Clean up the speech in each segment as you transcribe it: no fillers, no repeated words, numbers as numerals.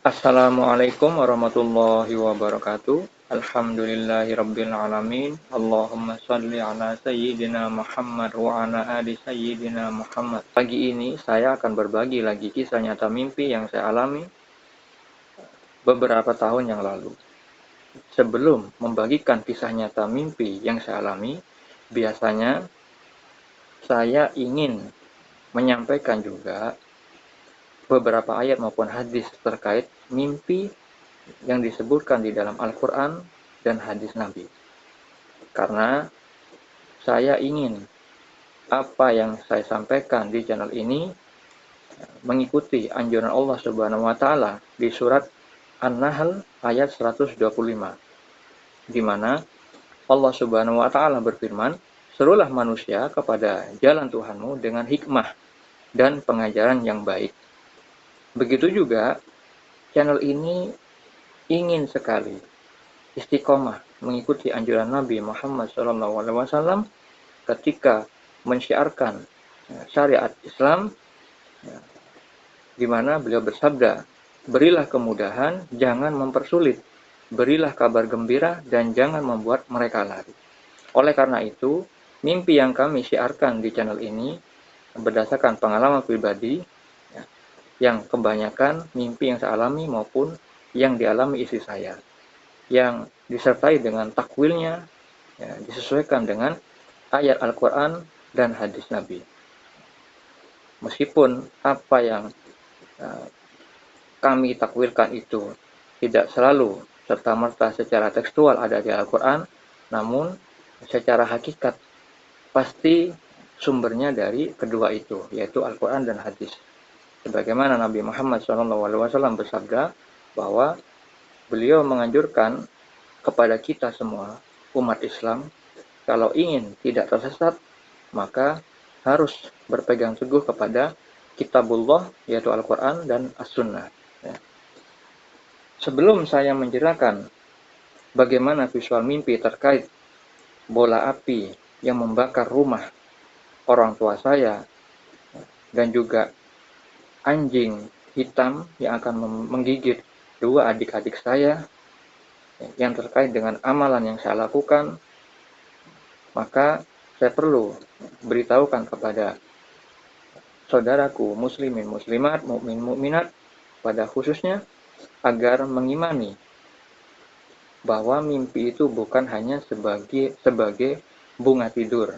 Assalamualaikum warahmatullahi wabarakatuh. Alhamdulillahirabbil alamin. Allahumma shalli ala sayyidina Muhammad wa ala ali sayyidina Muhammad. Pagi ini saya akan berbagi lagi kisah nyata mimpi yang saya alami beberapa tahun yang lalu. Sebelum membagikan kisah nyata mimpi yang saya alami, biasanya saya ingin menyampaikan juga beberapa ayat maupun hadis terkait mimpi yang disebutkan di dalam Al-Quran dan hadis Nabi. Karena saya ingin apa yang saya sampaikan di channel ini mengikuti anjuran Allah Subhanahu wa taala di surat An-Nahl ayat 125, di mana Allah Subhanahu wa taala berfirman, "Serulah manusia kepada jalan Tuhanmu dengan hikmah dan pengajaran yang baik." Begitu juga channel ini ingin sekali istiqomah mengikuti anjuran Nabi Muhammad SAW ketika mensyiarkan syariat Islam, di mana beliau bersabda, "Berilah kemudahan, jangan mempersulit. Berilah kabar gembira dan jangan membuat mereka lari." Oleh karena itu, mimpi yang kami syiarkan di channel ini berdasarkan pengalaman pribadi, yang kebanyakan mimpi yang saya alami maupun yang dialami istri saya, yang disertai dengan takwilnya, disesuaikan dengan ayat Al-Quran dan hadis Nabi. Meskipun apa yang kami takwilkan itu tidak selalu serta-merta secara tekstual ada di Al-Quran, namun secara hakikat pasti sumbernya dari kedua itu, yaitu Al-Quran dan hadis. Sebagaimana Nabi Muhammad SAW bersabda bahwa beliau menganjurkan kepada kita semua, umat Islam, kalau ingin tidak tersesat, maka harus berpegang teguh kepada Kitabullah, yaitu Al-Quran dan As-Sunnah. Sebelum saya menjelaskan bagaimana visual mimpi terkait bola api yang membakar rumah orang tua saya dan juga anjing hitam yang akan menggigit dua adik-adik saya yang terkait dengan amalan yang saya lakukan, maka saya perlu beritahukan kepada saudaraku muslimin muslimat, mukmin mukminat pada khususnya, agar mengimani bahwa mimpi itu bukan hanya sebagai bunga tidur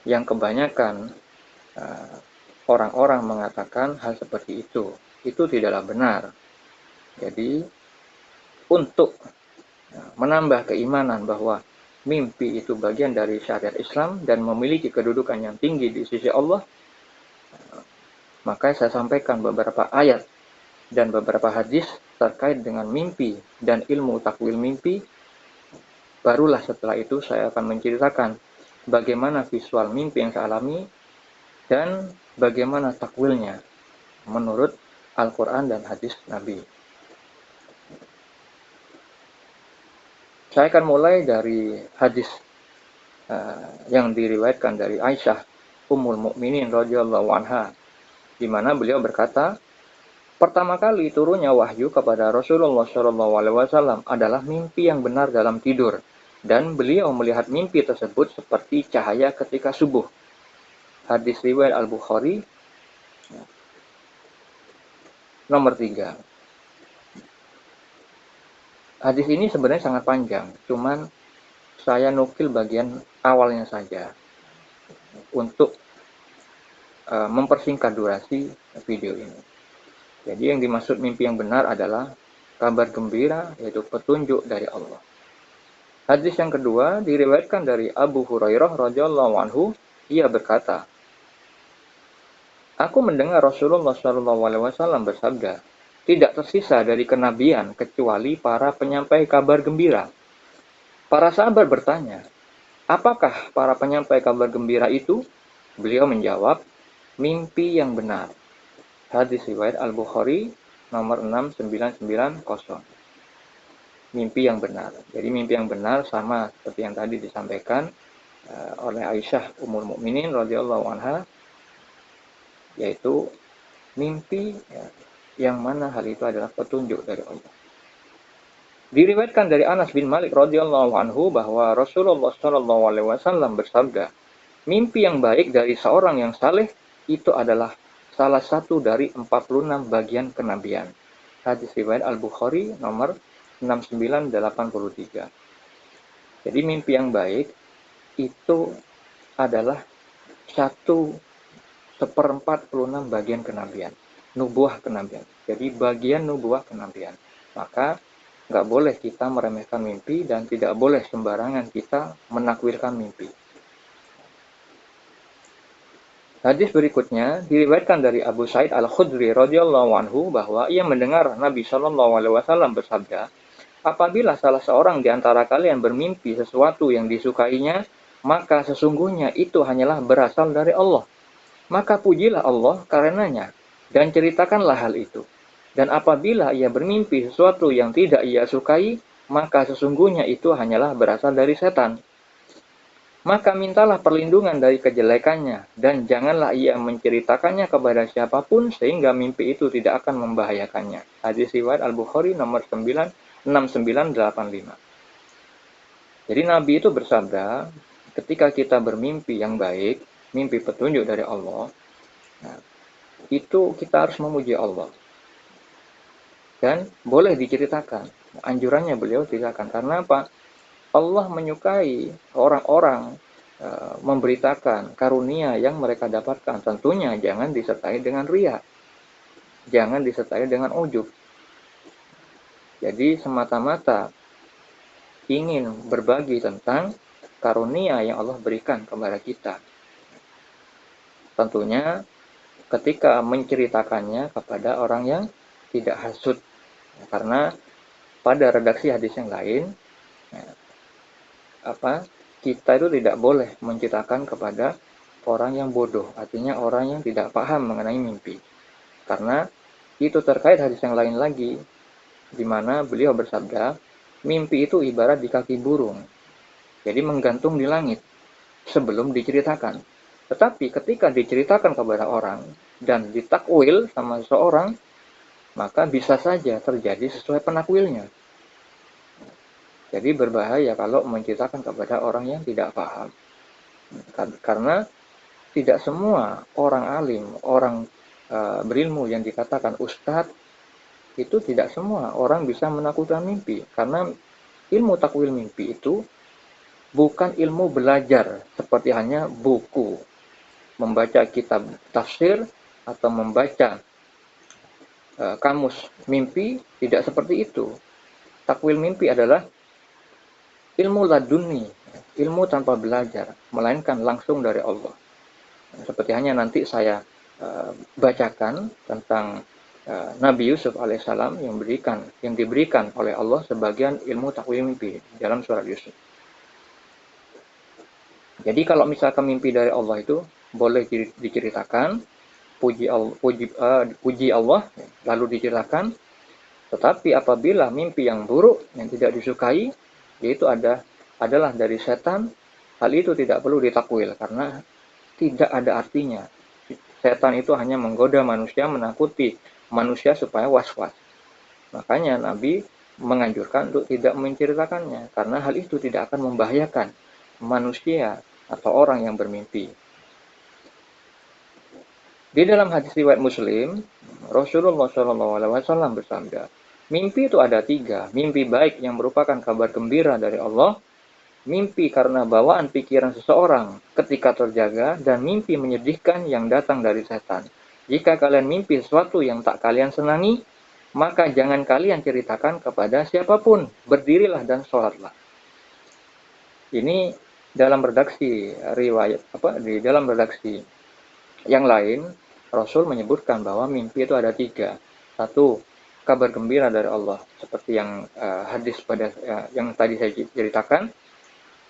yang kebanyakan orang-orang mengatakan hal seperti itu. Itu tidaklah benar. Jadi untuk menambah keimanan bahwa mimpi itu bagian dari syariat Islam dan memiliki kedudukan yang tinggi di sisi Allah, maka saya sampaikan beberapa ayat dan beberapa hadis terkait dengan mimpi dan ilmu takwil mimpi. Barulah setelah itu saya akan menceritakan bagaimana visual mimpi yang saya alami dan bagaimana takwilnya menurut Al-Quran dan hadis Nabi. Saya akan mulai dari hadis yang diriwayatkan dari Aisyah Ummul Mukminin radhiyallahu anha, di mana beliau berkata, pertama kali turunnya wahyu kepada Rasulullah SAW adalah mimpi yang benar dalam tidur, dan beliau melihat mimpi tersebut seperti cahaya ketika subuh. Hadis riwayat Al-Bukhari nomor 3. Hadis ini sebenarnya sangat panjang, cuman saya nukil bagian awalnya saja untuk mempersingkat durasi video ini. Jadi yang dimaksud mimpi yang benar adalah kabar gembira, yaitu petunjuk dari Allah. Hadis yang kedua diriwayatkan dari Abu Hurairah radhiyallahu anhu, ia berkata, "Aku mendengar Rasulullah SAW bersabda, tidak tersisa dari kenabian kecuali para penyampai kabar gembira." Para sahabat bertanya, "Apakah para penyampai kabar gembira itu?" Beliau menjawab, "Mimpi yang benar." Hadis riwayat Al-Bukhari nomor 6990. Mimpi yang benar. Jadi mimpi yang benar sama seperti yang tadi disampaikan oleh Aisyah Ummul Mukminin radhiyallahu anha, yaitu mimpi yang mana hal itu adalah petunjuk dari Allah. Diriwayatkan dari Anas bin Malik radhiyallahu anhu bahwa Rasulullah shallallahu alaihi wasallam bersabda, mimpi yang baik dari seorang yang saleh itu adalah salah satu dari 46 bagian kenabian. Hadis riwayat Al-Bukhari nomor 6983. Jadi mimpi yang baik itu adalah 1/46 bagian kenabian, nubuah kenabian. Jadi bagian nubuah kenabian. Maka nggak boleh kita meremehkan mimpi dan tidak boleh sembarangan kita menakwilkan mimpi. Hadis berikutnya diriwayatkan dari Abu Sa'id Al-Khudri radhiyallahu anhu bahwa ia mendengar Nabi Shallallahu alaihi wasallam bersabda, apabila salah seorang di antara kalian bermimpi sesuatu yang disukainya, maka sesungguhnya itu hanyalah berasal dari Allah. Maka pujilah Allah karenanya dan ceritakanlah hal itu. Dan apabila ia bermimpi sesuatu yang tidak ia sukai, maka sesungguhnya itu hanyalah berasal dari setan. Maka mintalah perlindungan dari kejelekannya, dan janganlah ia menceritakannya kepada siapapun sehingga mimpi itu tidak akan membahayakannya. Hadis riwayat Al-Bukhari nomor 6985. Jadi Nabi itu bersabda, ketika kita bermimpi yang baik, mimpi petunjuk dari Allah, nah, itu kita harus memuji Allah. Dan boleh diceritakan. Anjurannya beliau ceritakan. Karena apa? Allah menyukai orang-orang memberitakan karunia yang mereka dapatkan. Tentunya jangan disertai dengan riya. Jangan disertai dengan ujub. Jadi semata-mata ingin berbagi tentang karunia yang Allah berikan kepada kita. Tentunya ketika menceritakannya kepada orang yang tidak hasud. Karena pada redaksi hadis yang lain, kita itu tidak boleh menceritakan kepada orang yang bodoh, artinya orang yang tidak paham mengenai mimpi. Karena itu terkait hadis yang lain lagi, di mana beliau bersabda, mimpi itu ibarat di kaki burung, jadi menggantung di langit sebelum diceritakan. Tetapi ketika diceritakan kepada orang dan ditakwil sama seseorang, maka bisa saja terjadi sesuai penakwilnya. Jadi berbahaya kalau menceritakan kepada orang yang tidak paham. Karena tidak semua orang alim, orang berilmu yang dikatakan ustadz, itu tidak semua orang bisa menakwilkan mimpi. Karena ilmu takwil mimpi itu bukan ilmu belajar, seperti hanya buku, membaca kitab tafsir, atau membaca kamus mimpi, tidak seperti itu. Takwil mimpi adalah ilmu laduni, ilmu tanpa belajar, melainkan langsung dari Allah. Seperti hanya nanti saya bacakan tentang Nabi Yusuf alaihissalam yang diberikan oleh Allah sebagian ilmu takwil mimpi dalam surat Yusuf. Jadi kalau misalkan mimpi dari Allah itu boleh diceritakan, puji Allah lalu diceritakan. Tetapi apabila mimpi yang buruk yang tidak disukai, yaitu adalah dari setan, hal itu tidak perlu ditakwil karena tidak ada artinya. Setan itu hanya menggoda manusia, menakuti manusia supaya was-was. Makanya Nabi menganjurkan untuk tidak menceritakannya karena hal itu tidak akan membahayakan manusia atau orang yang bermimpi. Di dalam hadis riwayat Muslim, Rasulullah SAW bersabda, mimpi itu ada 3. Mimpi baik yang merupakan kabar gembira dari Allah, mimpi karena bawaan pikiran seseorang ketika terjaga, dan mimpi menyedihkan yang datang dari setan. Jika kalian mimpi sesuatu yang tak kalian senangi, maka jangan kalian ceritakan kepada siapapun. Berdirilah dan sholatlah. Ini dalam redaksi di dalam redaksi yang lain, Rasul menyebutkan bahwa mimpi itu ada 3. 1, kabar gembira dari Allah, seperti yang hadis yang tadi saya ceritakan,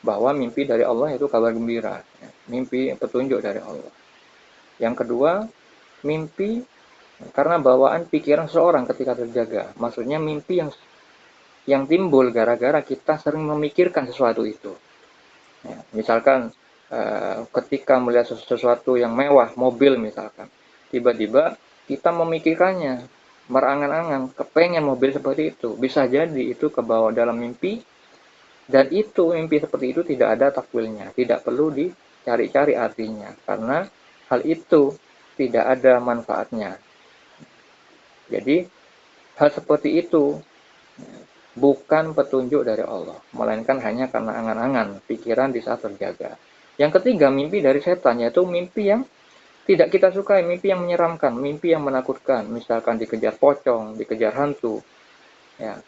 bahwa mimpi dari Allah itu kabar gembira, mimpi petunjuk dari Allah. Yang kedua, mimpi karena bawaan pikiran seorang ketika terjaga, maksudnya mimpi yang timbul gara-gara kita sering memikirkan sesuatu itu. Ya, misalkan ketika melihat sesuatu yang mewah, mobil misalkan, tiba-tiba kita memikirkannya, merangan-angan, kepengen mobil seperti itu. Bisa jadi itu kebawa dalam mimpi, dan itu mimpi seperti itu tidak ada takwilnya, tidak perlu dicari-cari artinya, karena hal itu tidak ada manfaatnya. Jadi hal seperti itu bukan petunjuk dari Allah, melainkan hanya karena angan-angan, pikiran di saat terjaga. Yang ketiga, mimpi dari setan, yaitu mimpi yang tidak kita sukai, mimpi yang menyeramkan, mimpi yang menakutkan, misalkan dikejar pocong, dikejar hantu. Ya.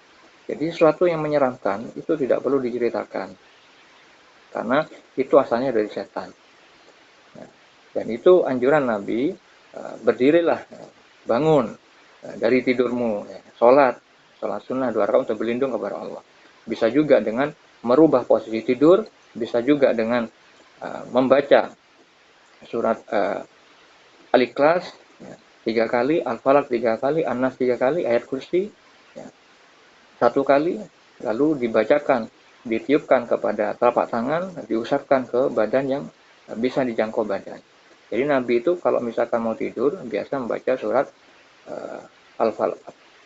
Jadi sesuatu yang menyeramkan itu tidak perlu diceritakan, karena itu asalnya dari setan. Ya. Dan itu anjuran Nabi, berdirilah, bangun dari tidurmu, ya. Sholat sunnah 2 rakaat untuk berlindung kepada Allah. Bisa juga dengan merubah posisi tidur, bisa juga dengan membaca surat Al-Ikhlas ya, 3 kali, Al-Falaq 3 kali, An-Nas 3 kali, ayat kursi ya, 1 kali, lalu dibacakan, ditiupkan kepada telapak tangan, diusapkan ke badan yang bisa dijangkau badan. Jadi Nabi itu kalau misalkan mau tidur biasa membaca surat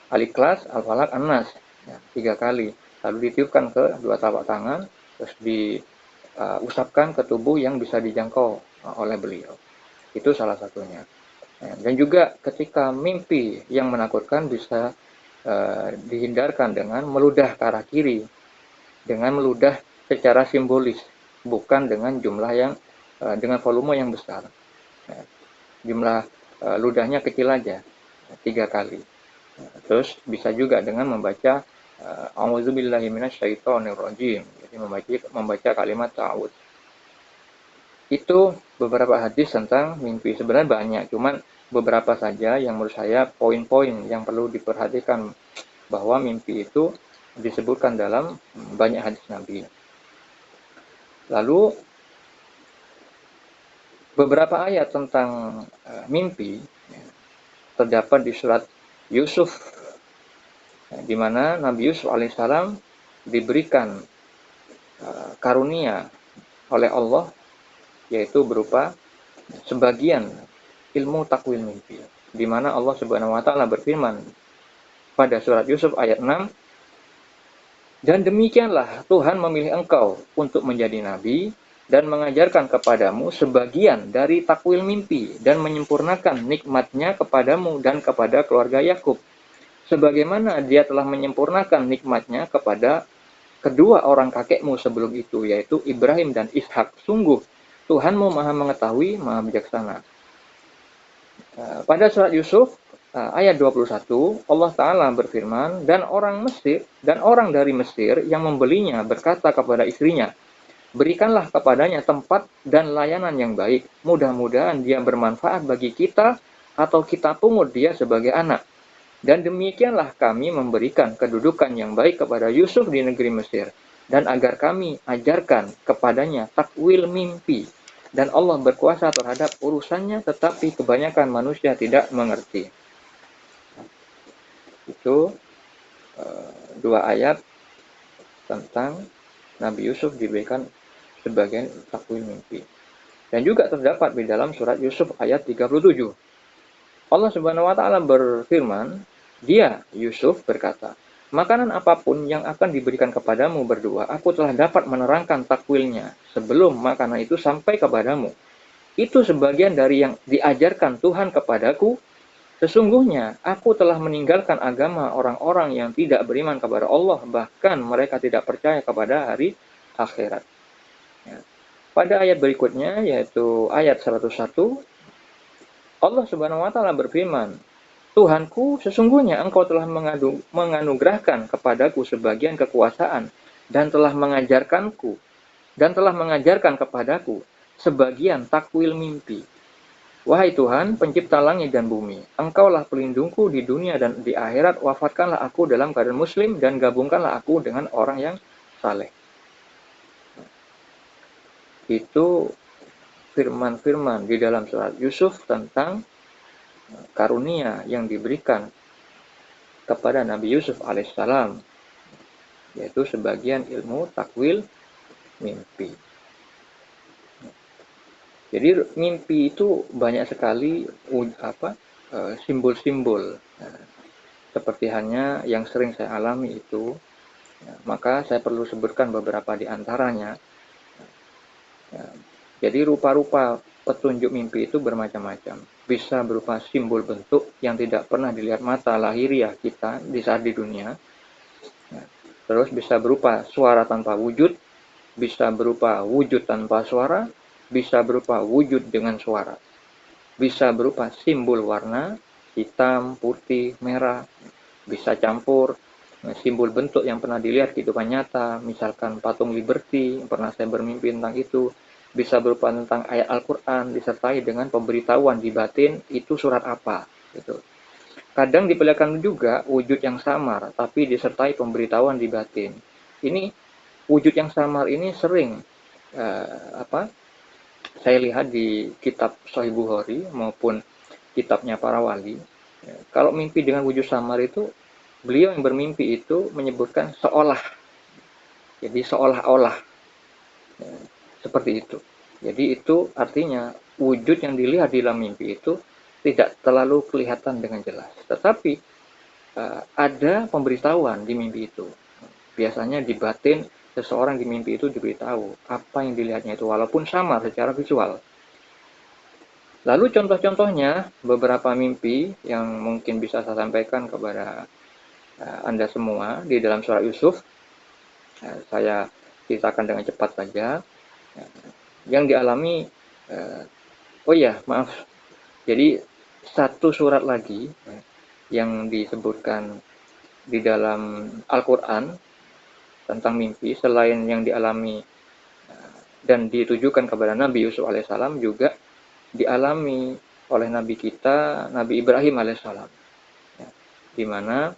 Al-Ikhlas, Al-Falaq, An-Nas ya, 3 kali, lalu ditiupkan ke dua telapak tangan, terus diusapkan ke tubuh yang bisa dijangkau oleh beliau. Itu salah satunya. Dan juga ketika mimpi yang menakutkan bisa dihindarkan dengan meludah ke arah kiri, dengan meludah secara simbolis, bukan dengan jumlah yang dengan volume yang besar. Jumlah ludahnya kecil aja, 3 kali. Terus bisa juga dengan membaca A'udzubillahi minasyaitonirrajim, jadi membaca kalimat ta'awudz. Itu beberapa hadis tentang mimpi. Sebenarnya banyak, cuman beberapa saja yang menurut saya poin-poin yang perlu diperhatikan, bahwa mimpi itu disebutkan dalam banyak hadis Nabi. Lalu beberapa ayat tentang mimpi terdapat di surat Yusuf, di mana Nabi Yusuf alaihissalam diberikan karunia oleh Allah, yaitu berupa sebagian ilmu takwil mimpi, di mana Allah Subhanahu wa taala berfirman pada surat Yusuf ayat 6, dan demikianlah Tuhan memilih engkau untuk menjadi nabi dan mengajarkan kepadamu sebagian dari takwil mimpi dan menyempurnakan nikmatnya kepadamu dan kepada keluarga Yakub, sebagaimana dia telah menyempurnakan nikmatnya kepada kedua orang kakekmu sebelum itu, yaitu Ibrahim dan Ishak. Sungguh Tuhanmu maha mengetahui, maha bijaksana. Pada surat Yusuf ayat 21, Allah Ta'ala berfirman, dan orang dari Mesir yang membelinya berkata kepada istrinya, berikanlah kepadanya tempat dan layanan yang baik, mudah-mudahan dia bermanfaat bagi kita atau kita pungut dia sebagai anak. Dan demikianlah kami memberikan kedudukan yang baik kepada Yusuf di negeri Mesir, dan agar kami ajarkan kepadanya takwil mimpi. Dan Allah berkuasa terhadap urusannya, tetapi kebanyakan manusia tidak mengerti. Itu 2 ayat tentang Nabi Yusuf diberikan sebagian takwil mimpi. Dan juga terdapat di dalam surat Yusuf ayat 37. Allah Subhanahu wa taala berfirman, dia Yusuf berkata, makanan apapun yang akan diberikan kepadamu berdua, aku telah dapat menerangkan takwilnya sebelum makanan itu sampai kepadamu. Itu sebagian dari yang diajarkan Tuhan kepadaku. Sesungguhnya aku telah meninggalkan agama orang-orang yang tidak beriman kepada Allah, bahkan mereka tidak percaya kepada hari akhirat. Ya. Pada ayat berikutnya, yaitu ayat 101, Allah Subhanahu wa taala berfirman, Tuhanku, sesungguhnya engkau telah menganugerahkan kepadaku sebagian kekuasaan dan telah mengajarkan kepadaku sebagian takwil mimpi. Wahai Tuhan, pencipta langit dan bumi, engkaulah pelindungku di dunia dan di akhirat, wafatkanlah aku dalam keadaan muslim dan gabungkanlah aku dengan orang yang saleh. Itu firman-firman di dalam surat Yusuf tentang karunia yang diberikan kepada Nabi Yusuf alaihissalam, yaitu sebagian ilmu takwil mimpi. Jadi mimpi itu banyak sekali simbol-simbol. seperti hanya yang sering saya alami itu, ya, maka saya perlu sebutkan beberapa di antaranya. Ya, jadi rupa-rupa petunjuk mimpi itu bermacam-macam. Bisa berupa simbol bentuk yang tidak pernah dilihat mata lahiriah kita di saat di dunia. Ya, terus bisa berupa suara tanpa wujud, bisa berupa wujud tanpa suara, bisa berupa wujud dengan suara. Bisa berupa simbol warna, hitam, putih, merah, bisa campur simbol bentuk yang pernah dilihat kehidupan nyata, misalkan patung Liberty, pernah saya bermimpi tentang itu, bisa berupa tentang ayat Al-Quran, disertai dengan pemberitahuan di batin, itu surat apa, gitu. Kadang diperlihatkan juga wujud yang samar, tapi disertai pemberitahuan di batin. Ini wujud yang samar ini sering saya lihat di kitab Sahih Bukhari maupun kitabnya para wali. Kalau mimpi dengan wujud samar itu, beliau yang bermimpi itu menyebutkan seolah, jadi seolah-olah, seperti itu. Jadi itu artinya wujud yang dilihat di dalam mimpi itu tidak terlalu kelihatan dengan jelas, tetapi ada pemberitahuan di mimpi itu. Biasanya di batin seseorang di mimpi itu diberitahu apa yang dilihatnya itu, walaupun samar secara visual. Lalu contoh-contohnya beberapa mimpi yang mungkin bisa saya sampaikan kepada Anda semua di dalam surah Yusuf. Saya ceritakan dengan cepat saja. Yang dialami, oh ya maaf, jadi satu surat lagi yang disebutkan di dalam Al-Quran tentang mimpi, selain yang dialami dan ditujukan kepada Nabi Yusuf alaihissalam, juga dialami oleh Nabi kita, Nabi Ibrahim alaihissalam, di mana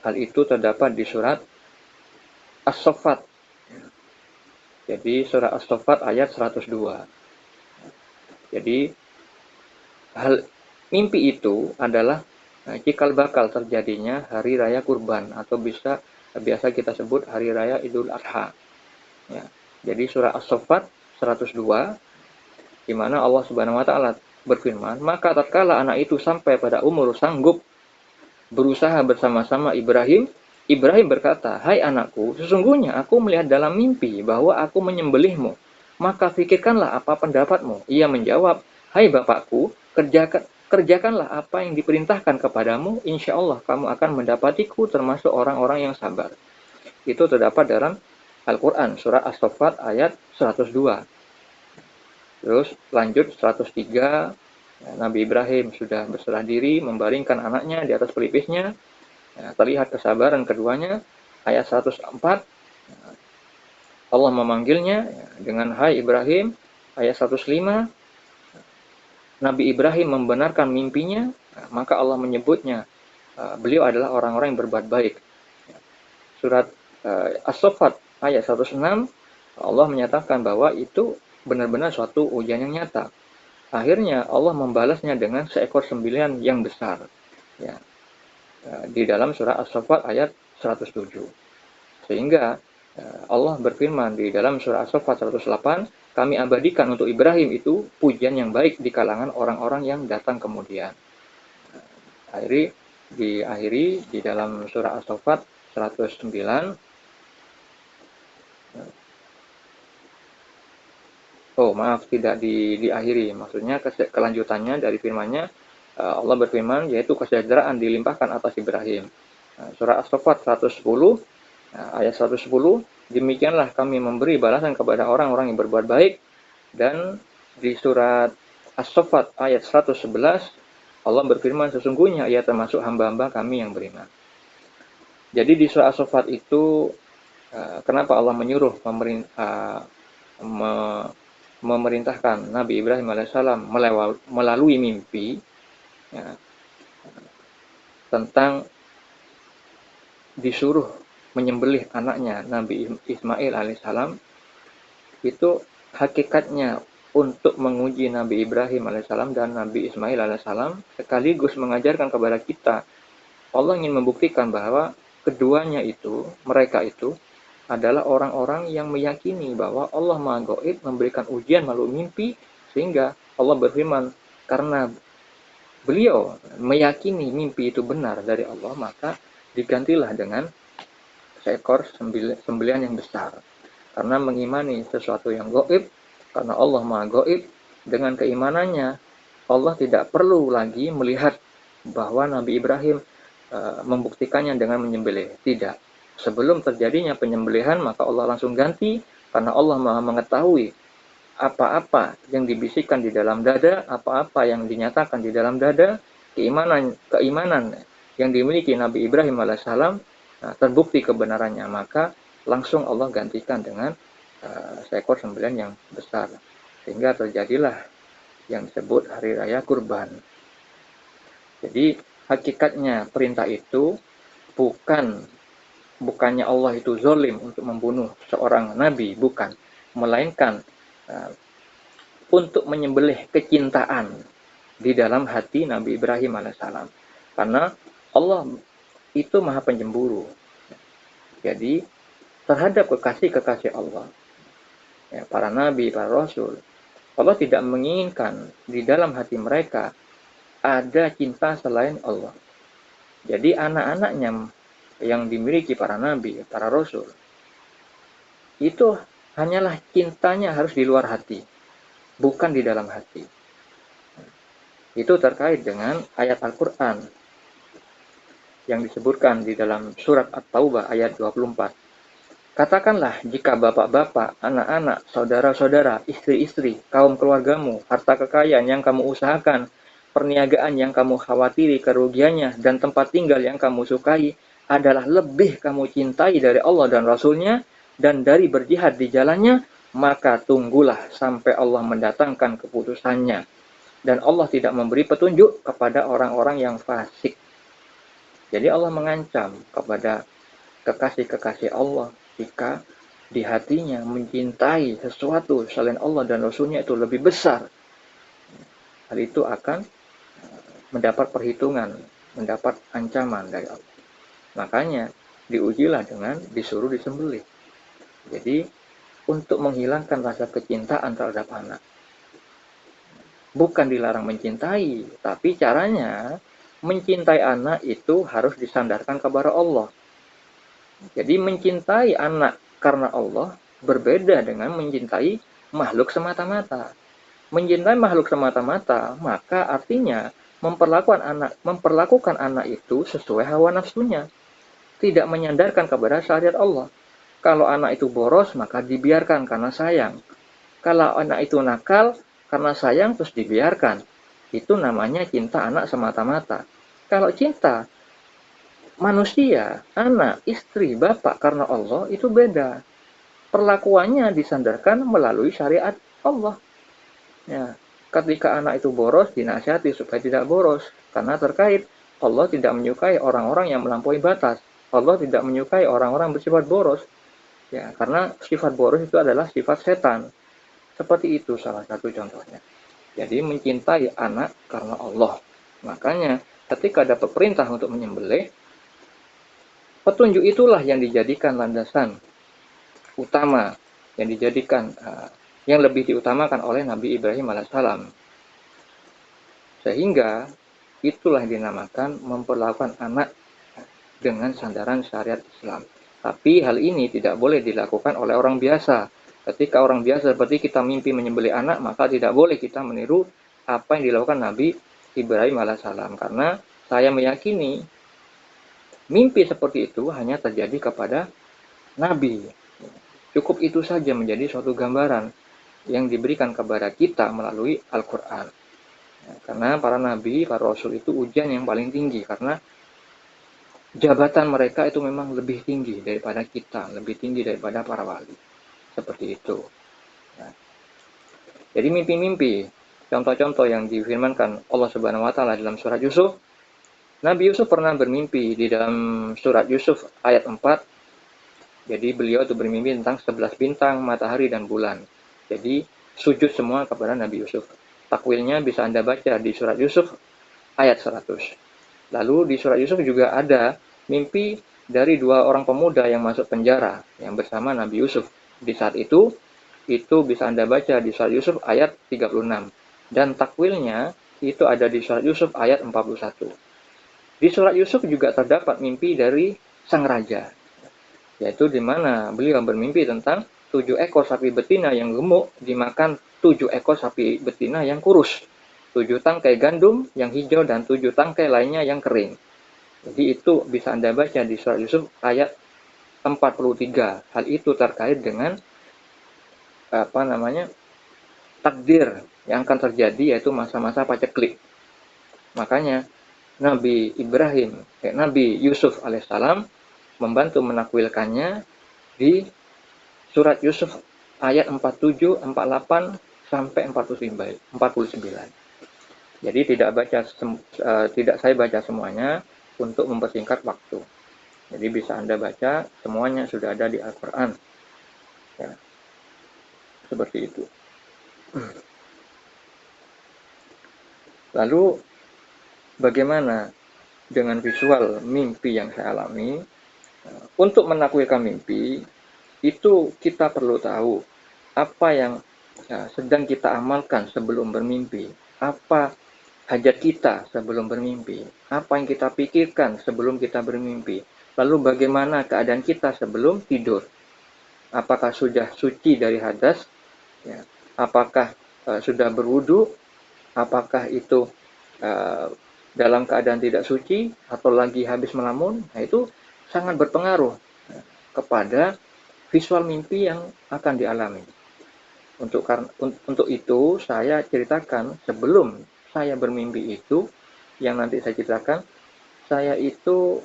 hal itu terdapat di surat As-Saffat. Jadi surat As-Saffat ayat 102. Jadi hal mimpi itu adalah cikal bakal terjadinya hari raya kurban, atau biasa kita sebut hari raya Idul Adha. Ya. Jadi surah As-Saffat 102, di mana Allah Subhanahu wa taala berfirman, "Maka tatkala anak itu sampai pada umur sanggup berusaha bersama-sama Ibrahim, Ibrahim berkata, 'Hai anakku, sesungguhnya aku melihat dalam mimpi bahwa aku menyembelihmu. Maka pikirkanlah apa pendapatmu.' Ia menjawab, 'Hai bapakku, kerjakanlah apa yang diperintahkan kepadamu, insya Allah kamu akan mendapatiku termasuk orang-orang yang sabar.'" Itu terdapat dalam Al-Quran, surah As-Saffat ayat 102. Terus lanjut 103, Nabi Ibrahim sudah berserah diri, membaringkan anaknya di atas pelipisnya. Terlihat kesabaran keduanya. Ayat 104, Allah memanggilnya dengan "Hai Ibrahim." Ayat 105, Nabi Ibrahim membenarkan mimpinya, maka Allah menyebutnya beliau adalah orang-orang yang berbuat baik. Surat As-Saffat ayat 106, Allah menyatakan bahwa itu benar-benar suatu ujian yang nyata. Akhirnya Allah membalasnya dengan seekor sembilan yang besar, ya, di dalam surah As-Saffat ayat 107. Sehingga Allah berfirman di dalam surah As-Saffat 108, "Kami abadikan untuk Ibrahim itu pujian yang baik di kalangan orang-orang yang datang kemudian." Diakhiri di dalam surah As-Saffat 109. Oh maaf, tidak diakhiri. Maksudnya kelanjutannya dari firman-Nya, Allah berfirman, yaitu kesejahteraan dilimpahkan atas Ibrahim. Surah As-Saffat 110, ayat 110, demikianlah kami memberi balasan kepada orang-orang yang berbuat baik. Dan di surat As-Saffat ayat 111, Allah berfirman, sesungguhnya ia termasuk hamba-hamba kami yang beriman. Jadi di surah As-Saffat itu, kenapa Allah menyuruh memerintahkan Nabi Ibrahim alaihissalam melalui mimpi, ya, tentang disuruh menyembelih anaknya Nabi Ismail alaihissalam, itu hakikatnya untuk menguji Nabi Ibrahim alaihissalam dan Nabi Ismail alaihissalam, sekaligus mengajarkan kepada kita, Allah ingin membuktikan bahwa keduanya itu, mereka itu adalah orang-orang yang meyakini bahwa Allah Maha Gaib memberikan ujian melalui mimpi, sehingga Allah berfirman, karena beliau meyakini mimpi itu benar dari Allah, maka digantilah dengan seekor sembelihan yang besar. Karena mengimani sesuatu yang gaib, karena Allah Maha Gaib, dengan keimanannya Allah tidak perlu lagi melihat bahwa Nabi Ibrahim membuktikannya dengan menyembelih. Tidak. Sebelum terjadinya penyembelihan, maka Allah langsung ganti, karena Allah Maha mengetahui apa-apa yang dibisikkan di dalam dada, apa-apa yang dinyatakan di dalam dada, keimanan yang dimiliki Nabi Ibrahim alaihissalam terbukti kebenarannya, maka langsung Allah gantikan dengan seekor sembelihan yang besar, sehingga terjadilah yang disebut hari raya kurban. Jadi hakikatnya perintah itu bukannya Allah itu zolim untuk membunuh seorang nabi, bukan, melainkan untuk menyembelih kecintaan di dalam hati Nabi Ibrahim alaihissalam. Karena Allah itu maha pencemburu. Jadi terhadap kekasih-kekasih Allah, ya, para nabi, para rasul, Allah tidak menginginkan di dalam hati mereka ada cinta selain Allah. Jadi anak-anaknya yang dimiliki para nabi, para rasul, itu hanyalah cintanya harus di luar hati, bukan di dalam hati. Itu terkait dengan ayat Al-Quran yang disebutkan di dalam surat At-Taubah ayat 24. Katakanlah jika bapak-bapak, anak-anak, saudara-saudara, istri-istri, kaum keluargamu, harta kekayaan yang kamu usahakan, perniagaan yang kamu khawatiri kerugiannya, dan tempat tinggal yang kamu sukai adalah lebih kamu cintai dari Allah dan Rasulnya, dan dari berjihad di jalannya, maka tunggulah sampai Allah mendatangkan keputusannya. Dan Allah tidak memberi petunjuk kepada orang-orang yang fasik. Jadi Allah mengancam kepada kekasih-kekasih Allah jika di hatinya mencintai sesuatu selain Allah dan Rasulnya itu lebih besar. Hal itu akan mendapat perhitungan, mendapat ancaman dari Allah. Makanya diujilah dengan disuruh disembelih. Jadi untuk menghilangkan rasa kecintaan terhadap anak. Bukan dilarang mencintai, tapi caranya mencintai anak itu harus disandarkan kepada Allah. Jadi mencintai anak karena Allah berbeda dengan mencintai makhluk semata-mata. Mencintai makhluk semata-mata, maka artinya memperlakukan anak itu sesuai hawa nafsunya, tidak menyandarkan kepada syariat Allah. Kalau anak itu boros, maka dibiarkan karena sayang. Kalau anak itu nakal, karena sayang terus dibiarkan. Itu namanya cinta anak semata-mata. Kalau cinta manusia, anak, istri, bapak karena Allah itu beda. Perlakuannya disandarkan melalui syariat Allah. Ya, ketika anak itu boros, dinasihati supaya tidak boros. Karena terkait Allah tidak menyukai orang-orang yang melampaui batas. Allah tidak menyukai orang-orang bersifat boros. Ya, karena sifat boros itu adalah sifat setan. Seperti itu salah satu contohnya. Jadi mencintai anak karena Allah. Makanya ketika dapat perintah untuk menyembelih, petunjuk itulah yang dijadikan landasan utama, yang dijadikan yang lebih diutamakan oleh Nabi Ibrahim alaihissalam. Sehingga itulah yang dinamakan memperlakukan anak dengan sandaran syariat Islam. Tapi hal ini tidak boleh dilakukan oleh orang biasa. Ketika orang biasa seperti kita mimpi menyembelih anak, maka tidak boleh kita meniru apa yang dilakukan Nabi Ibrahim alaihissalam. Karena saya meyakini mimpi seperti itu hanya terjadi kepada Nabi. Cukup itu saja menjadi suatu gambaran yang diberikan kepada kita melalui Al-Quran. Karena para Nabi, para Rasul itu ujian yang paling tinggi. Karena jabatan mereka itu memang lebih tinggi daripada kita, lebih tinggi daripada para wali. Seperti itu. Nah, jadi mimpi-mimpi, contoh-contoh yang difirmankan Allah Subhanahu wa Ta'ala dalam surat Yusuf. Nabi Yusuf pernah bermimpi di dalam surat Yusuf ayat 4. Jadi beliau itu bermimpi tentang 11 bintang, matahari dan bulan. Jadi sujud semua kepada Nabi Yusuf. Takwilnya bisa Anda baca di surat Yusuf ayat 100. Lalu di surat Yusuf juga ada mimpi dari dua orang pemuda yang masuk penjara yang bersama Nabi Yusuf. Di saat itu bisa Anda baca di surat Yusuf ayat 36. Dan takwilnya itu ada di surat Yusuf ayat 41. Di surat Yusuf juga terdapat mimpi dari sang raja, yaitu di mana beliau bermimpi tentang 7 ekor sapi betina yang gemuk dimakan 7 ekor sapi betina yang kurus, 7 tangkai gandum yang hijau dan 7 tangkai lainnya yang kering. Jadi itu bisa Anda baca di surat Yusuf ayat 43. Hal itu terkait dengan takdir yang akan terjadi, yaitu masa-masa paceklik. Makanya Nabi Yusuf alaihissalam membantu menakwilkannya di surat Yusuf ayat 47, 48 sampai 49. Jadi tidak saya baca semuanya untuk mempersingkat waktu. Jadi bisa Anda baca semuanya, sudah ada di Al-Qur'an. Ya, seperti itu. Lalu bagaimana dengan visual mimpi yang saya alami? Untuk menakwilkan mimpi, itu kita perlu tahu apa yang sedang kita amalkan sebelum bermimpi, apa hajat kita sebelum bermimpi, apa yang kita pikirkan sebelum kita bermimpi, lalu bagaimana keadaan kita sebelum tidur, apakah sudah suci dari hadas, ya, apakah sudah berwudu, apakah itu dalam keadaan tidak suci atau lagi habis melamun. Nah, itu sangat berpengaruh kepada visual mimpi yang akan dialami. Untuk itu saya ceritakan sebelum saya bermimpi itu, yang nanti saya ceritakan, saya itu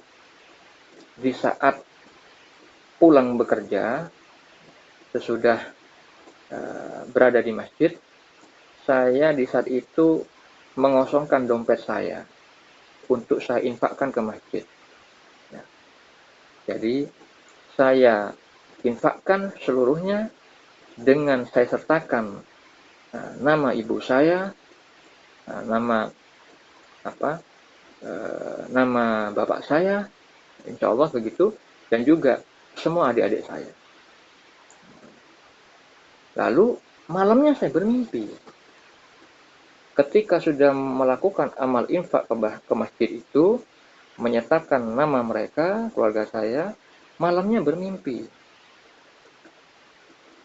di saat pulang bekerja, sesudah berada di masjid, saya di saat itu mengosongkan dompet saya untuk saya infakkan ke masjid. Ya. Jadi saya infakkan seluruhnya dengan saya sertakan nama ibu saya, nama bapak saya, insya Allah begitu, dan juga semua adik-adik saya. Lalu malamnya saya bermimpi. Ketika sudah melakukan amal infak ke masjid itu, menyertakan nama mereka, keluarga saya, malamnya bermimpi.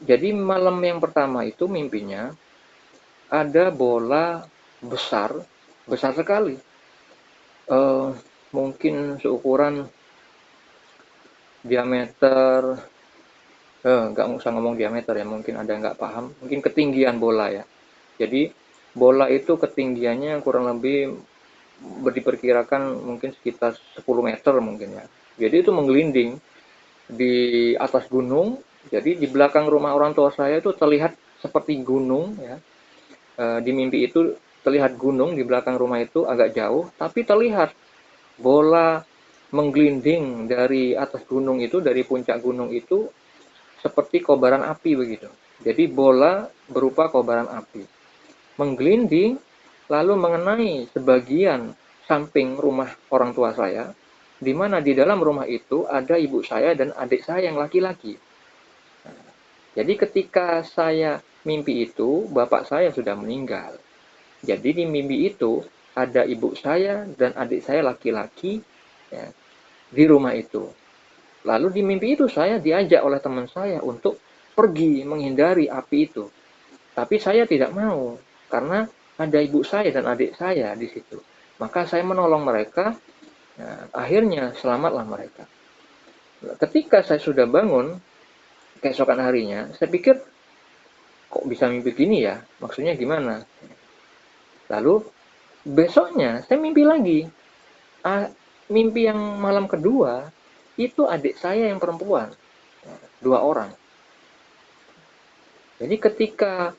Jadi malam yang pertama itu mimpinya ada bola besar sekali. Mungkin seukuran diameter, nggak usah ngomong diameter ya, mungkin ada nggak paham, mungkin ketinggian bola ya. Jadi bola itu ketinggiannya kurang lebih diperkirakan mungkin sekitar 10 meter mungkin ya. Jadi itu menggelinding di atas gunung. Jadi di belakang rumah orang tua saya itu terlihat seperti gunung ya. Di mimpi itu terlihat gunung di belakang rumah itu agak jauh, tapi terlihat bola menggelinding dari atas gunung itu, dari puncak gunung itu seperti kobaran api begitu. Jadi bola berupa kobaran api menggelinding lalu mengenai sebagian samping rumah orang tua saya, di mana di dalam rumah itu ada ibu saya dan adik saya yang laki-laki. Jadi ketika saya mimpi itu, bapak saya sudah meninggal. Jadi di mimpi itu ada ibu saya dan adik saya laki-laki ya, di rumah itu. Lalu di mimpi itu saya diajak oleh teman saya untuk pergi menghindari api itu. Tapi saya tidak mau karena ada ibu saya dan adik saya di situ. Maka saya menolong mereka. Nah, akhirnya selamatlah mereka. Ketika saya sudah bangun keesokan harinya, saya pikir kok bisa mimpi gini ya? Maksudnya gimana? Lalu besoknya saya mimpi lagi. Mimpi yang malam kedua itu adik saya yang perempuan, 2 orang. Jadi ketika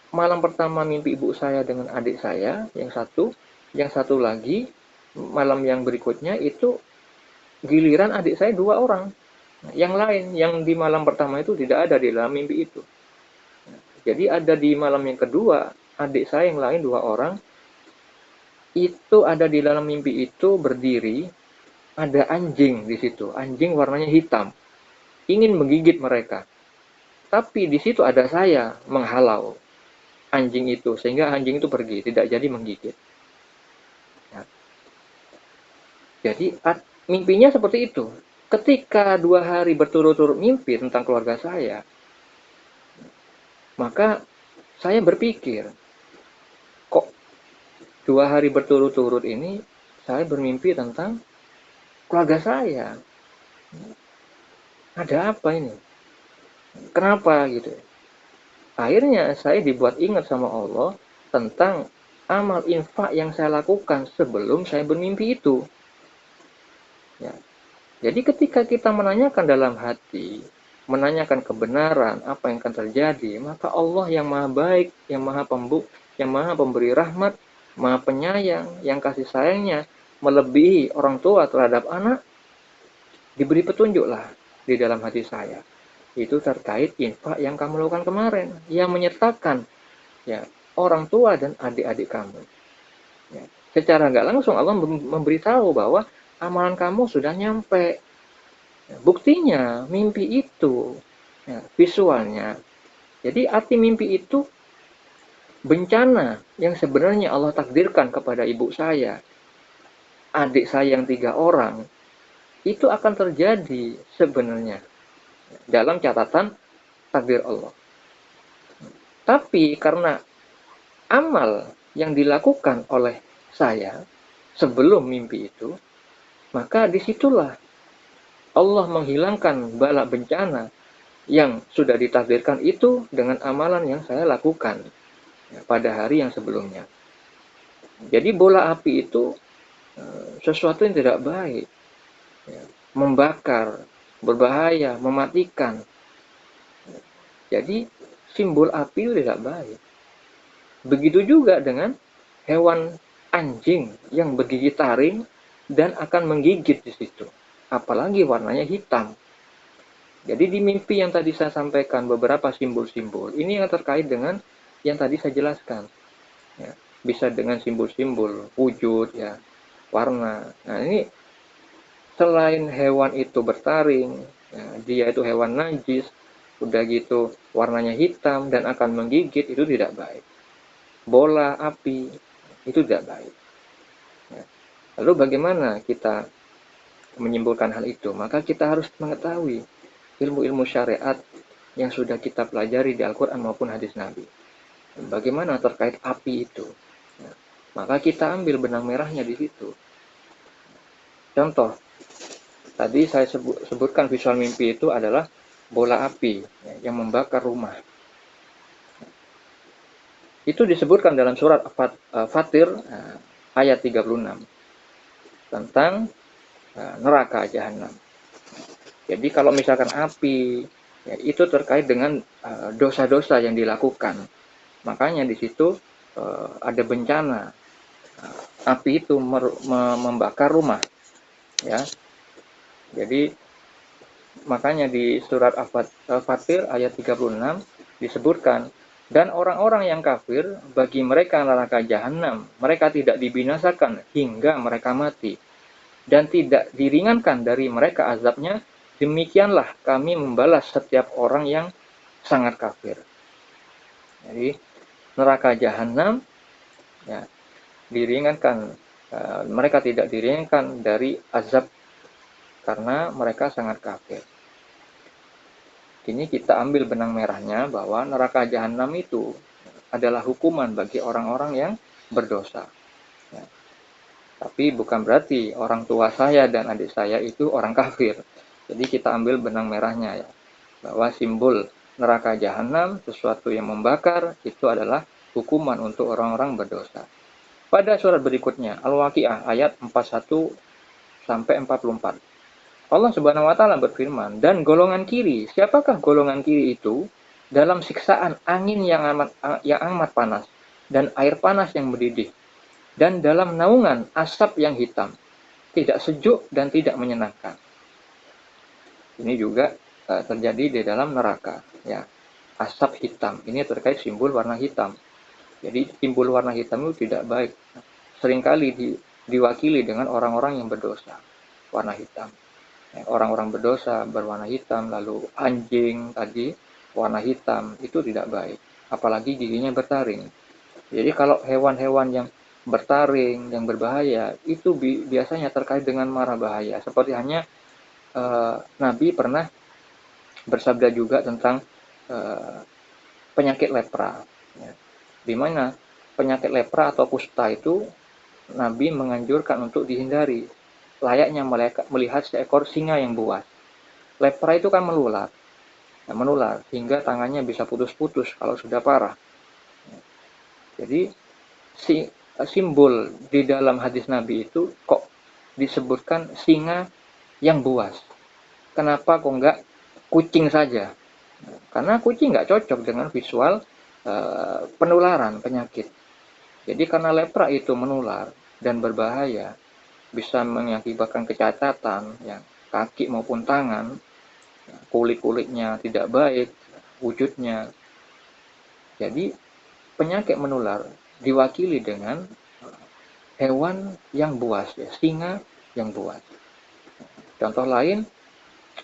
malam pertama mimpi ibu saya dengan adik saya yang satu lagi malam yang berikutnya itu giliran adik saya 2 orang. Yang lain yang di malam pertama itu tidak ada di dalam mimpi itu. Jadi ada di malam yang kedua adik saya yang lain 2 orang itu ada di dalam mimpi itu berdiri, ada anjing di situ, anjing warnanya hitam, ingin menggigit mereka. Tapi di situ ada saya menghalau anjing itu, sehingga anjing itu pergi, tidak jadi menggigit. Jadi mimpinya seperti itu. Ketika 2 hari berturut-turut mimpi tentang keluarga saya, maka saya berpikir, kok 2 hari berturut-turut ini saya bermimpi tentang keluarga saya. Ada apa ini? Kenapa gitu? Akhirnya saya dibuat ingat sama Allah tentang amal infak yang saya lakukan sebelum saya bermimpi itu. Ya. Jadi ketika kita menanyakan dalam hati, menanyakan kebenaran, apa yang akan terjadi, maka Allah yang maha baik, yang maha yang maha pemberi rahmat, maha penyayang, yang kasih sayangnya melebihi orang tua terhadap anak, diberi petunjuklah di dalam hati saya. Itu terkait infak yang kamu lakukan kemarin, yang menyertakan ya orang tua dan adik-adik kamu. Ya. Secara nggak langsung Allah memberitahu bahwa amalan kamu sudah nyampe. Ya, buktinya mimpi itu, ya, visualnya. Jadi arti mimpi itu bencana yang sebenarnya Allah takdirkan kepada ibu saya, adik saya yang 3 orang, itu akan terjadi sebenarnya dalam catatan takdir Allah. Tapi karena amal yang dilakukan oleh saya sebelum mimpi itu, maka disitulah Allah menghilangkan bala bencana yang sudah ditakdirkan itu dengan amalan yang saya lakukan ya, pada hari yang sebelumnya. Jadi bola api itu sesuatu yang tidak baik, ya, membakar, berbahaya, mematikan. Jadi simbol api itu tidak baik. Begitu juga dengan hewan anjing yang bergigi taring dan akan menggigit di situ. Apalagi warnanya hitam. Jadi di mimpi yang tadi saya sampaikan beberapa simbol-simbol, ini yang terkait dengan yang tadi saya jelaskan. Ya, bisa dengan simbol-simbol, wujud, ya, warna. Nah ini selain hewan itu bertaring, ya, dia itu hewan najis, udah gitu warnanya hitam dan akan menggigit, itu tidak baik. Bola api itu tidak baik. Ya. Lalu bagaimana kita menyimpulkan hal itu? Maka kita harus mengetahui ilmu-ilmu syariat yang sudah kita pelajari di Al-Quran maupun hadis Nabi. Bagaimana terkait api itu? Ya. Maka kita ambil benang merahnya di situ. Contoh, tadi saya sebutkan visual mimpi itu adalah bola api ya, yang membakar rumah. Itu disebutkan dalam surat Fatir ayat 36 tentang neraka jahanam. Jadi kalau misalkan api ya, itu terkait dengan dosa-dosa yang dilakukan. Makanya di situ ada bencana api itu membakar rumah ya. Jadi makanya di surat Al-Fatir ayat 36 disebutkan, dan orang-orang yang kafir bagi mereka neraka jahanam, mereka tidak dibinasakan hingga mereka mati dan tidak diringankan dari mereka azabnya, demikianlah kami membalas setiap orang yang sangat kafir. Jadi neraka jahanam ya, diringankan, mereka tidak diringankan dari azab karena mereka sangat kafir. Ini kita ambil benang merahnya bahwa neraka jahanam itu adalah hukuman bagi orang-orang yang berdosa. Ya. Tapi bukan berarti orang tua saya dan adik saya itu orang kafir. Jadi kita ambil benang merahnya ya, bahwa simbol neraka jahanam, sesuatu yang membakar, itu adalah hukuman untuk orang-orang berdosa. Pada surat berikutnya, Al-Waqiah ayat 41 sampai 44. Allah Subhanahu wa taala berfirman, dan golongan kiri, siapakah golongan kiri itu? Dalam siksaan angin yang amat panas dan air panas yang mendidih, dan dalam naungan asap yang hitam, tidak sejuk dan tidak menyenangkan. Ini juga terjadi di dalam neraka, ya. Asap hitam, ini terkait simbol warna hitam. Jadi simbol warna hitam itu tidak baik. Seringkali diwakili dengan orang-orang yang berdosa, warna hitam. Orang-orang berdosa berwarna hitam, lalu anjing tadi warna hitam, itu tidak baik, apalagi giginya bertaring. Jadi kalau hewan-hewan yang bertaring, yang berbahaya, itu biasanya terkait dengan mara bahaya. Seperti hanya Nabi pernah bersabda juga tentang penyakit lepra, ya, di mana penyakit lepra atau kusta itu Nabi menganjurkan untuk dihindari, layaknya melihat seekor singa yang buas. Lepra itu kan menular hingga tangannya bisa putus-putus kalau sudah parah. Jadi simbol di dalam hadis Nabi itu kok disebutkan singa yang buas. Kenapa kok enggak kucing saja? Karena kucing nggak cocok dengan visual penularan penyakit. Jadi karena lepra itu menular dan berbahaya, bisa mengakibatkan kecacatan, ya, kaki maupun tangan, kulit-kulitnya tidak baik, wujudnya. Jadi penyakit menular diwakili dengan hewan yang buas, ya, singa yang buas. Contoh lain,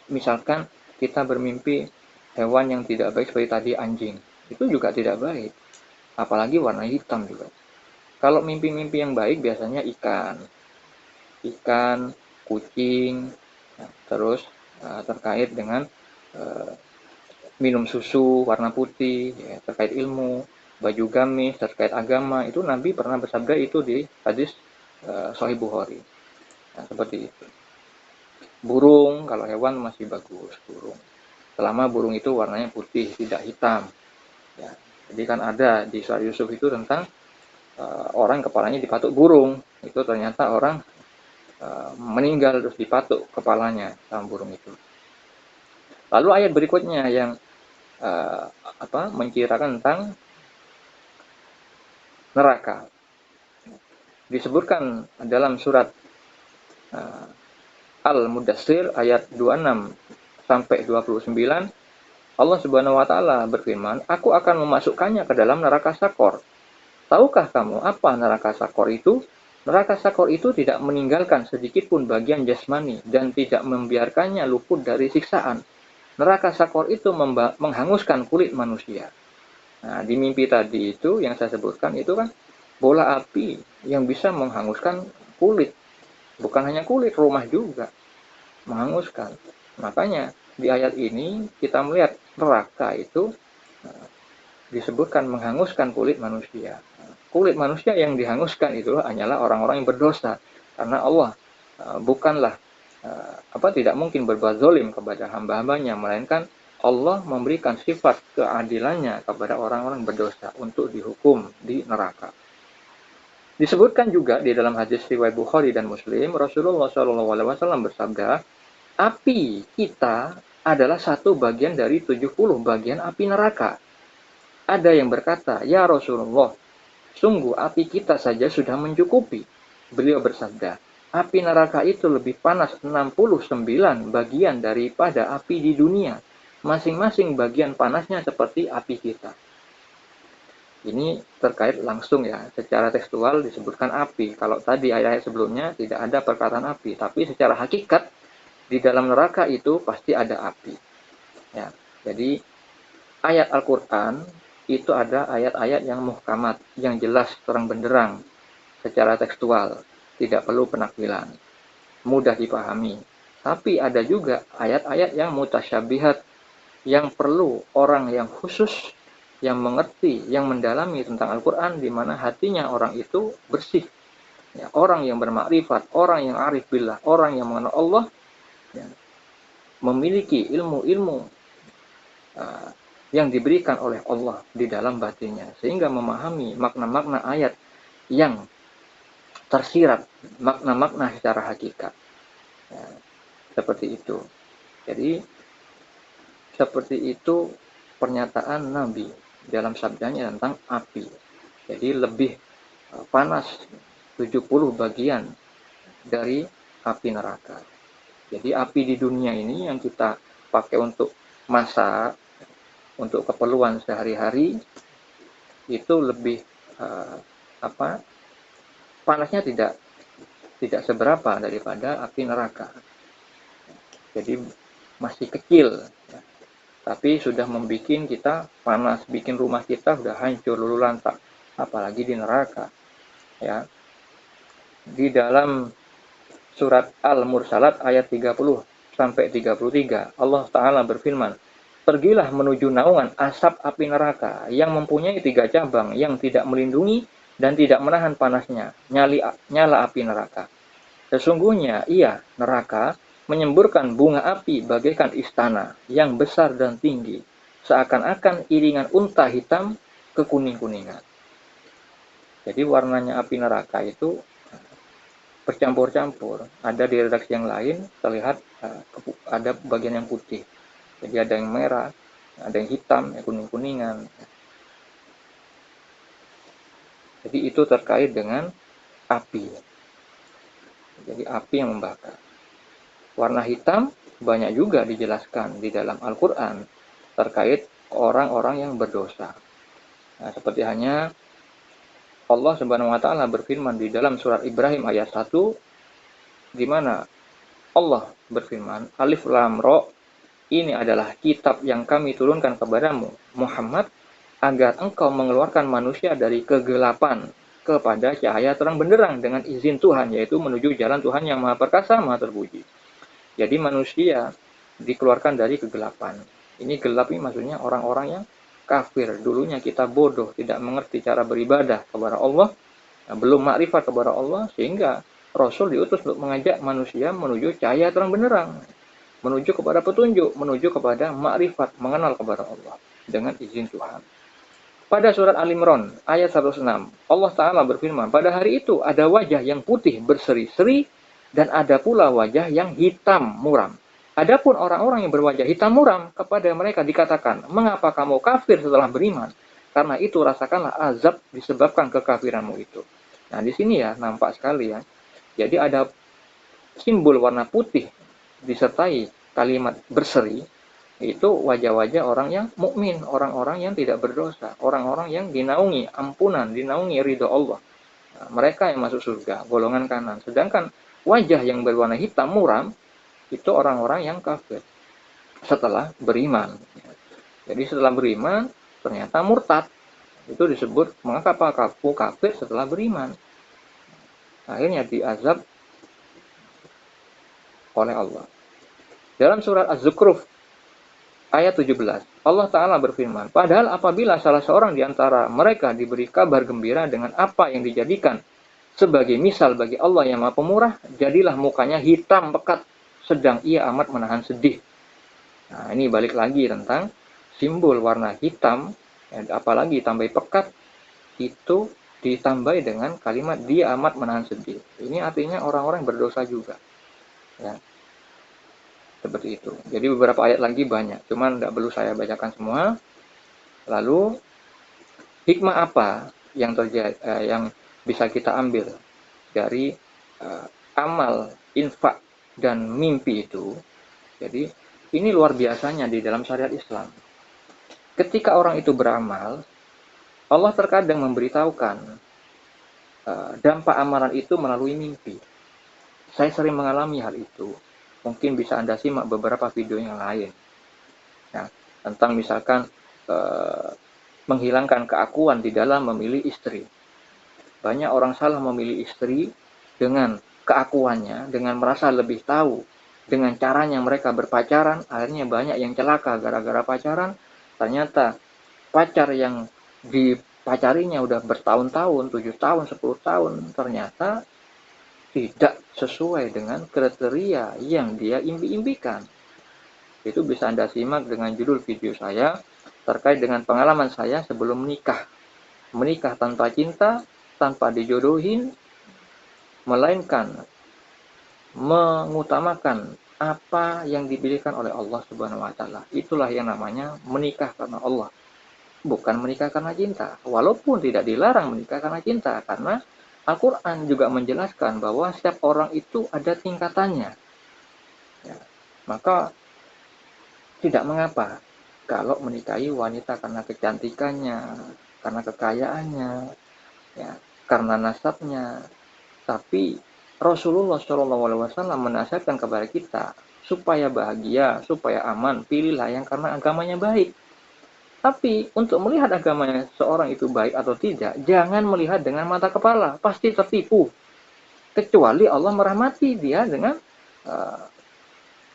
misalkan kita bermimpi hewan yang tidak baik seperti tadi anjing, itu juga tidak baik, apalagi warna hitam juga. Kalau mimpi-mimpi yang baik biasanya ikan, kucing, terus terkait dengan minum susu warna putih, ya, terkait ilmu, baju gamis terkait agama, itu Nabi pernah bersabda itu di hadis Sahih Bukhari. Nah, seperti itu. Burung, kalau hewan masih bagus burung, selama burung itu warnanya putih tidak hitam, ya. Jadi kan ada di Surah Yusuf itu tentang orang kepalanya dipatuk burung, itu ternyata orang meninggal terus dipatuk kepalanya sama burung itu. Lalu ayat berikutnya yang menceritakan tentang neraka, disebutkan dalam surat Al-Mudassir ayat 26 sampai 29. Allah Subhanahu wa taala berfirman, "Aku akan memasukkannya ke dalam neraka Sakor. Tahukah kamu apa neraka Sakor itu? Neraka Sakor itu tidak meninggalkan sedikit pun bagian jasmani dan tidak membiarkannya luput dari siksaan. Neraka Sakor itu menghanguskan kulit manusia." Nah, di mimpi tadi itu yang saya sebutkan itu kan bola api yang bisa menghanguskan kulit. Bukan hanya kulit, rumah juga menghanguskan. Makanya di ayat ini kita melihat neraka itu disebutkan menghanguskan kulit manusia. Kulit manusia yang dihanguskan itu hanyalah orang-orang yang berdosa. Karena Allah bukanlah tidak mungkin berbuat zalim kepada hamba-hambanya, melainkan Allah memberikan sifat keadilannya kepada orang-orang berdosa untuk dihukum di neraka. Disebutkan juga di dalam hadis riwayat Bukhari dan Muslim, Rasulullah SAW bersabda, api kita adalah satu bagian dari 70 bagian api neraka. Ada yang berkata, ya Rasulullah, sungguh api kita saja sudah mencukupi. Beliau bersabda, api neraka itu lebih panas 69 bagian daripada api di dunia. Masing-masing bagian panasnya seperti api kita. Ini terkait langsung ya, secara tekstual disebutkan api. Kalau tadi ayat-ayat sebelumnya tidak ada perkataan api, tapi secara hakikat di dalam neraka itu pasti ada api. Ya, jadi ayat Al-Quran itu ada ayat-ayat yang muhkamat, yang jelas terang benderang secara tekstual, tidak perlu penakwilan, mudah dipahami. Tapi ada juga ayat-ayat yang mutasyabihat, yang perlu orang yang khusus, yang mengerti, yang mendalami tentang Al-Quran, di mana hatinya orang itu bersih. Ya, orang yang bermakrifat, orang yang arif billah, orang yang mengenal Allah, ya, memiliki ilmu-ilmu yang diberikan oleh Allah di dalam batinnya, sehingga memahami makna-makna ayat yang tersirat, makna-makna secara hakikat. Ya, seperti itu. Jadi seperti itu pernyataan Nabi dalam sabdanya tentang api. Jadi lebih panas 70 bagian dari api neraka. Jadi api di dunia ini yang kita pakai untuk masak, untuk keperluan sehari-hari, itu lebih panasnya tidak seberapa daripada api neraka. Jadi masih kecil, tapi sudah membuat kita panas, bikin rumah kita sudah hancur luluh lantak, apalagi di neraka. Ya, di dalam surat Al-Mursalat ayat 30 sampai 33, Allah Ta'ala berfirman, "Pergilah menuju naungan asap api neraka yang mempunyai 3 cabang yang tidak melindungi dan tidak menahan panasnya, nyala api neraka. Sesungguhnya ia, neraka, menyemburkan bunga api bagaikan istana yang besar dan tinggi, seakan-akan iringan unta hitam kekuning-kuningan." Jadi warnanya api neraka itu bercampur-campur. Ada di redaksi yang lain terlihat ada bagian yang putih. Jadi ada yang merah, ada yang hitam, yang kuning-kuningan. Jadi itu terkait dengan api. Jadi api yang membakar. Warna hitam banyak juga dijelaskan di dalam Al-Quran terkait orang-orang yang berdosa. Nah, seperti hanya Allah Subhanahu wa taala berfirman di dalam surat Ibrahim ayat 1, di mana Allah berfirman, Alif Lam Ra, ini adalah kitab yang kami turunkan kepadamu, Muhammad, agar engkau mengeluarkan manusia dari kegelapan kepada cahaya terang benderang dengan izin Tuhan, yaitu menuju jalan Tuhan yang maha perkasa, maha terpuji. Jadi manusia dikeluarkan dari kegelapan. Ini gelap ini maksudnya orang-orang yang kafir. Dulunya kita bodoh, tidak mengerti cara beribadah kepada Allah, belum makrifat kepada Allah, sehingga Rasul diutus untuk mengajak manusia menuju cahaya terang benderang, menuju kepada petunjuk, menuju kepada makrifat, mengenal kepada Allah dengan izin Tuhan. Pada surat Al-Imran ayat 106, Allah Ta'ala berfirman, pada hari itu ada wajah yang putih berseri-seri dan ada pula wajah yang hitam muram. Adapun orang-orang yang berwajah hitam muram, kepada mereka dikatakan, mengapa kamu kafir setelah beriman? Karena itu rasakanlah azab disebabkan kekafiranmu itu. Nah, di sini ya nampak sekali ya. Jadi ada simbol warna putih disertai kalimat berseri, itu wajah-wajah orang yang mukmin, orang-orang yang tidak berdosa, orang-orang yang dinaungi ampunan, dinaungi ridho Allah. Nah, mereka yang masuk surga, golongan kanan. Sedangkan wajah yang berwarna hitam muram itu orang-orang yang kafir setelah beriman. Jadi setelah beriman ternyata murtad. Itu disebut mengapa kamu kafir setelah beriman. Akhirnya diazab oleh Allah. Dalam surat Az-Zukhruf ayat 17, Allah Ta'ala berfirman, padahal apabila salah seorang di antara mereka diberi kabar gembira dengan apa yang dijadikan sebagai misal bagi Allah yang maha pemurah, jadilah mukanya hitam pekat, sedang ia amat menahan sedih. Nah, ini balik lagi tentang simbol warna hitam, apalagi tambah pekat, itu ditambah dengan kalimat dia amat menahan sedih. Ini artinya orang-orang berdosa juga. Ya, seperti itu. Jadi beberapa ayat lagi banyak, cuman tidak perlu saya bacakan semua. Lalu hikmah apa yang terjadi, yang bisa kita ambil dari amal, infak dan mimpi itu? Jadi ini luar biasanya di dalam syariat Islam. Ketika orang itu beramal, Allah terkadang memberitahukan dampak amalan itu melalui mimpi. Saya sering mengalami hal itu. Mungkin bisa Anda simak beberapa video yang lain. Nah, tentang misalkan menghilangkan keakuan di dalam memilih istri. Banyak orang salah memilih istri dengan keakuannya, dengan merasa lebih tahu, dengan caranya mereka berpacaran, akhirnya banyak yang celaka gara-gara pacaran. Ternyata pacar yang dipacarinya udah bertahun-tahun, 7 tahun, 10 tahun, ternyata tidak sesuai dengan kriteria yang dia impi-impikan. Itu bisa Anda simak dengan judul video saya terkait dengan pengalaman saya sebelum menikah. Menikah tanpa cinta, tanpa dijodohin, melainkan mengutamakan apa yang dipilihkan oleh Allah Subhanahu wa taala. Itulah yang namanya menikah karena Allah, bukan menikah karena cinta. Walaupun tidak dilarang menikah karena cinta, karena Al-Quran juga menjelaskan bahwa setiap orang itu ada tingkatannya. Ya, maka tidak mengapa kalau menikahi wanita karena kecantikannya, karena kekayaannya, ya, karena nasabnya. Tapi Rasulullah SAW menasihatkan kepada kita supaya bahagia, supaya aman, pilihlah yang karena agamanya baik. Tapi untuk melihat agamanya seorang itu baik atau tidak, jangan melihat dengan mata kepala, pasti tertipu. Kecuali Allah merahmati dia dengan uh,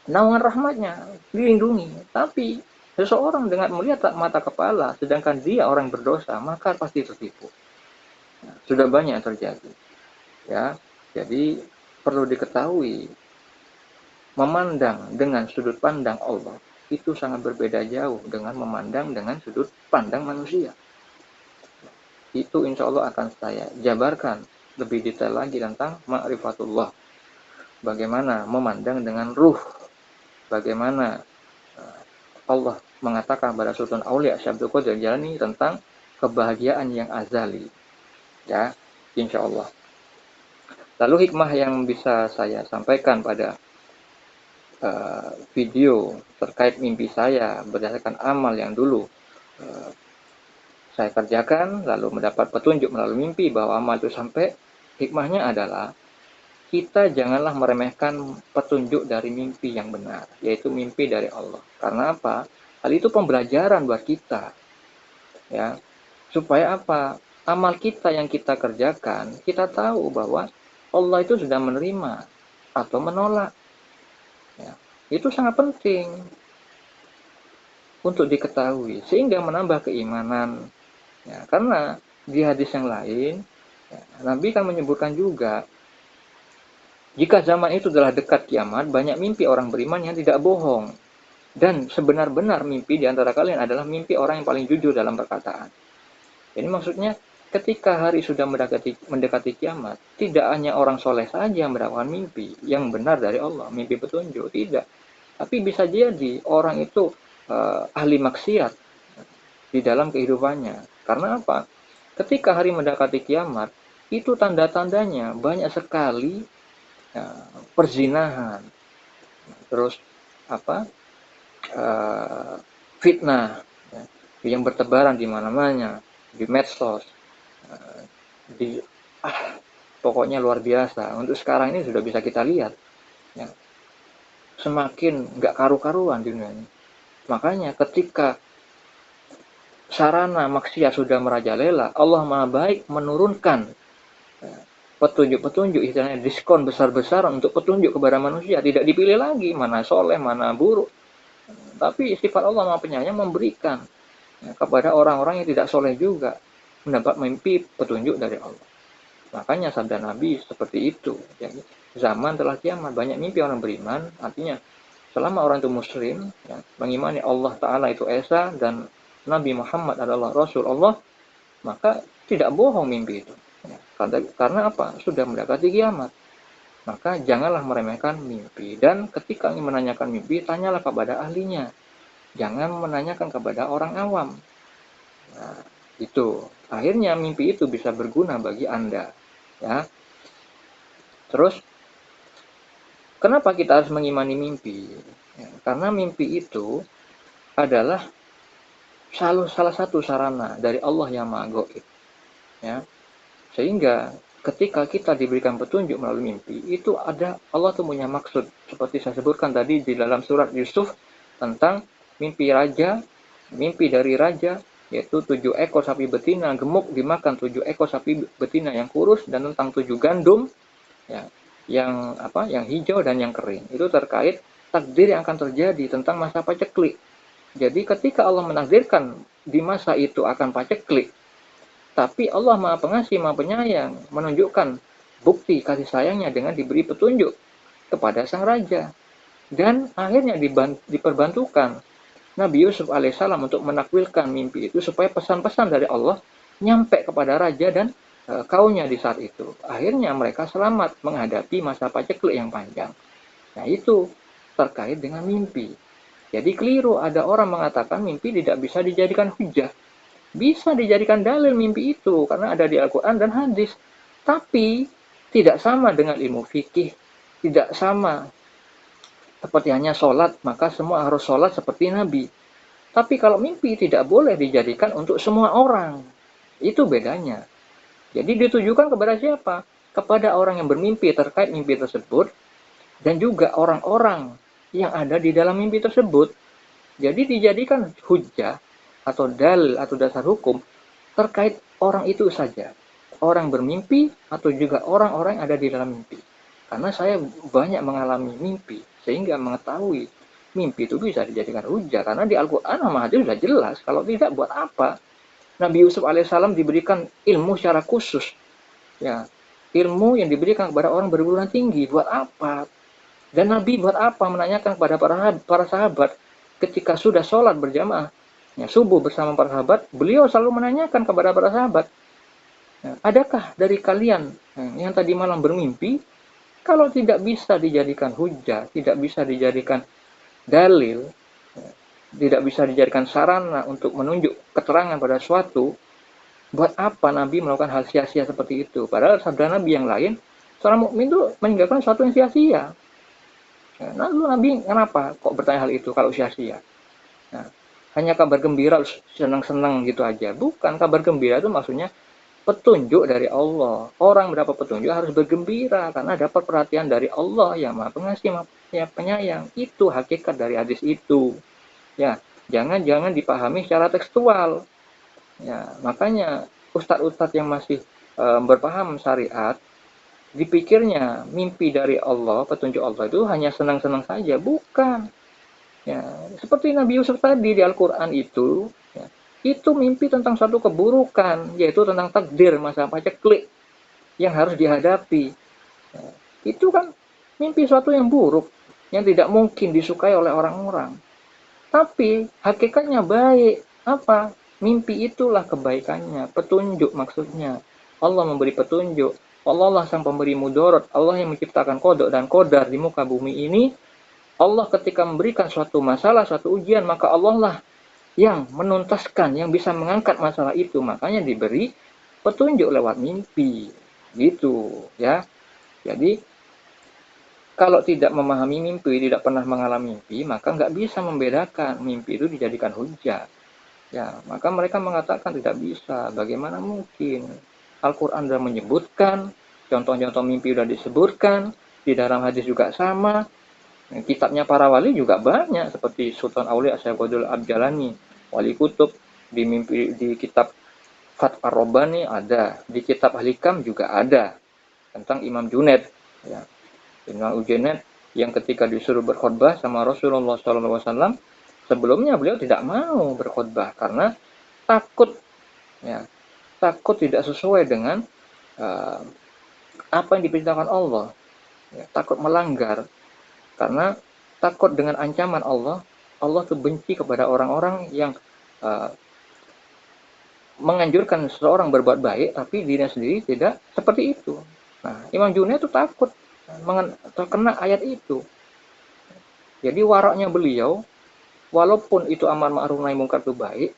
naungan rahmatnya, dilindungi. Tapi seseorang dengan melihat mata kepala, sedangkan dia orang berdosa, maka pasti tertipu. Sudah banyak yang terjadi. Ya, jadi perlu diketahui, memandang dengan sudut pandang Allah itu sangat berbeda jauh dengan memandang dengan sudut pandang manusia. Itu insya Allah akan saya jabarkan lebih detail lagi tentang ma'rifatullah. Bagaimana memandang dengan ruh. Bagaimana Allah mengatakan pada Sultan Aulia Syabdul Qadir Jalani tentang kebahagiaan yang azali. Ya, insya Allah. Lalu hikmah yang bisa saya sampaikan pada video terkait mimpi saya berdasarkan amal yang dulu saya kerjakan, lalu mendapat petunjuk melalui mimpi bahwa amal itu sampai. Hikmahnya adalah kita janganlah meremehkan petunjuk dari mimpi yang benar, yaitu mimpi dari Allah. Karena apa? Hal itu pembelajaran buat kita, ya. Supaya apa? Amal kita yang kita kerjakan, kita tahu bahwa Allah itu sudah menerima atau menolak. Ya. Itu sangat penting untuk diketahui, sehingga menambah keimanan. Ya, karena di hadis yang lain, ya, Nabi kan menyebutkan juga, jika zaman itu adalah dekat kiamat, banyak mimpi orang beriman yang tidak bohong. Dan sebenar-benar mimpi di antara kalian adalah mimpi orang yang paling jujur dalam perkataan. Jadi maksudnya, ketika hari sudah mendekati kiamat, tidak hanya orang soleh saja yang mendapatkan mimpi yang benar dari Allah, mimpi petunjuk, tidak. Tapi bisa jadi orang itu ahli maksiat di dalam kehidupannya. Karena apa? Ketika hari mendekati kiamat, itu tanda-tandanya banyak sekali ya, perzinahan, terus apa fitnah ya, yang bertebaran di mana-mana, di medsos, di pokoknya luar biasa. Untuk sekarang ini sudah bisa kita lihat, ya, semakin nggak karu-karuan di dunia ini. Makanya ketika sarana maksiat sudah merajalela, Allah Maha Baik menurunkan petunjuk-petunjuk, istilahnya diskon besar-besaran untuk petunjuk kepada manusia. Tidak dipilih lagi mana soleh, mana buruk. Tapi sifat Allah Maha Penyayang memberikan kepada orang-orang yang tidak soleh juga mendapat mimpi petunjuk dari Allah. Makanya sabda Nabi seperti itu. Jadi, zaman telah kiamat, banyak mimpi orang beriman. Artinya selama orang itu muslim, ya, mengimani Allah Ta'ala itu Esa dan Nabi Muhammad adalah Rasul Allah, maka tidak bohong mimpi itu. Ya, karena apa? Sudah mendekati kiamat. Maka janganlah meremehkan mimpi. Dan ketika ingin menanyakan mimpi, tanyalah kepada ahlinya. Jangan menanyakan kepada orang awam. Nah, itu. Akhirnya mimpi itu bisa berguna bagi Anda. Ya. Terus, kenapa kita harus mengimani mimpi? Ya, karena mimpi itu adalah salah satu sarana dari Allah yang Maha Gaib. Ya. Sehingga ketika kita diberikan petunjuk melalui mimpi, itu ada Allah tuh punya maksud. Seperti saya sebutkan tadi di dalam surat Yusuf tentang mimpi raja, mimpi dari raja, yaitu 7 ekor sapi betina gemuk dimakan 7 ekor sapi betina yang kurus, dan tentang 7 gandum ya, yang hijau dan yang kering. Itu terkait takdir yang akan terjadi tentang masa paceklik. Jadi ketika Allah menakdirkan di masa itu akan paceklik, tapi Allah Maha Pengasih, Maha Penyayang menunjukkan bukti kasih sayangnya dengan diberi petunjuk kepada sang raja. Dan akhirnya diperbantukan Nabi Yusuf alaihissalam untuk menakwilkan mimpi itu supaya pesan-pesan dari Allah nyampe kepada raja dan kaumnya di saat itu. Akhirnya mereka selamat menghadapi masa paceklik yang panjang. Nah, itu terkait dengan mimpi. Jadi keliru ada orang mengatakan mimpi tidak bisa dijadikan hujah. Bisa dijadikan dalil mimpi itu karena ada di Al-Quran dan hadis. Tapi tidak sama dengan ilmu fikih, tidak sama seperti hanya sholat, maka semua harus sholat seperti Nabi. Tapi kalau mimpi tidak boleh dijadikan untuk semua orang. Itu bedanya. Jadi ditujukan kepada siapa? Kepada orang yang bermimpi terkait mimpi tersebut, dan juga orang-orang yang ada di dalam mimpi tersebut. Jadi dijadikan hujah atau dalil atau dasar hukum terkait orang itu saja. Orang bermimpi atau juga orang-orang yang ada di dalam mimpi. Karena saya banyak mengalami mimpi, sehingga mengetahui mimpi itu bisa dijadikan hujah. Karena di Al-Quran sama hadis sudah jelas, kalau tidak buat apa? Nabi Yusuf alaihissalam diberikan ilmu secara khusus. Ya, ilmu yang diberikan kepada orang berguruan tinggi, buat apa? Dan Nabi buat apa menanyakan kepada para sahabat ketika sudah sholat berjamaah, ya, subuh bersama para sahabat, beliau selalu menanyakan kepada para sahabat, adakah dari kalian yang tadi malam bermimpi? Kalau tidak bisa dijadikan hujah, tidak bisa dijadikan dalil, tidak bisa dijadikan sarana untuk menunjuk keterangan pada suatu, buat apa Nabi melakukan hal sia-sia seperti itu? Padahal sabda Nabi yang lain, seorang mukmin itu meninggalkan sesuatu yang sia-sia. Nah, lalu Nabi kenapa kok bertanya hal itu kalau sia-sia? Nah, hanya kabar gembira, senang-senang gitu aja. Bukan, kabar gembira itu maksudnya petunjuk dari Allah. Orang mendapat petunjuk harus bergembira karena dapat perhatian dari Allah yang Maha Pengasih, Maha Penyayang. Itu hakikat dari hadis itu. Ya, jangan dipahami secara tekstual. Ya, makanya ustadz-ustadz yang masih berpaham syariat, dipikirnya mimpi dari Allah, petunjuk Allah itu hanya senang-senang saja. Bukan. Ya, seperti Nabi Yusuf tadi di Al-Quran itu, ya, itu mimpi tentang suatu keburukan, yaitu tentang takdir, masa paceklik yang harus dihadapi. Ya, itu kan mimpi suatu yang buruk, yang tidak mungkin disukai oleh orang-orang. Tapi hakikatnya baik. Apa? Mimpi itulah kebaikannya, petunjuk maksudnya. Allah memberi petunjuk. Allah lah sang pemberi mudorot. Allah yang menciptakan kodok dan kodar di muka bumi ini. Allah ketika memberikan suatu masalah, suatu ujian, maka Allah lah yang menuntaskan, yang bisa mengangkat masalah itu. Makanya diberi petunjuk lewat mimpi. Gitu ya. Jadi kalau tidak memahami mimpi, tidak pernah mengalami mimpi, maka nggak bisa membedakan mimpi itu dijadikan hujah. Ya, maka mereka mengatakan tidak bisa. Bagaimana mungkin? Al-Quran sudah menyebutkan, contoh-contoh mimpi sudah disebutkan, di dalam hadis juga sama. Kitabnya para wali juga banyak, seperti Sultan Aulia Syekh Abjalani, Wali Kutub, di kitab Fath Ar-Rabbani ada, di kitab Al-Hikam juga ada, tentang Imam Junaid. Ya. Imam Junaid yang ketika disuruh berkhutbah sama Rasulullah SAW, sebelumnya beliau tidak mau berkhutbah karena takut, ya, takut tidak sesuai dengan apa yang diperintahkan Allah, ya, takut melanggar, karena takut dengan ancaman Allah. Allah tuh benci kepada orang-orang yang menganjurkan seseorang berbuat baik, tapi dirinya sendiri tidak seperti itu. Nah, Imam Junaid itu takut terkena ayat itu. Jadi waraknya beliau, walaupun itu amar ma'ruf nahi munkar itu baik,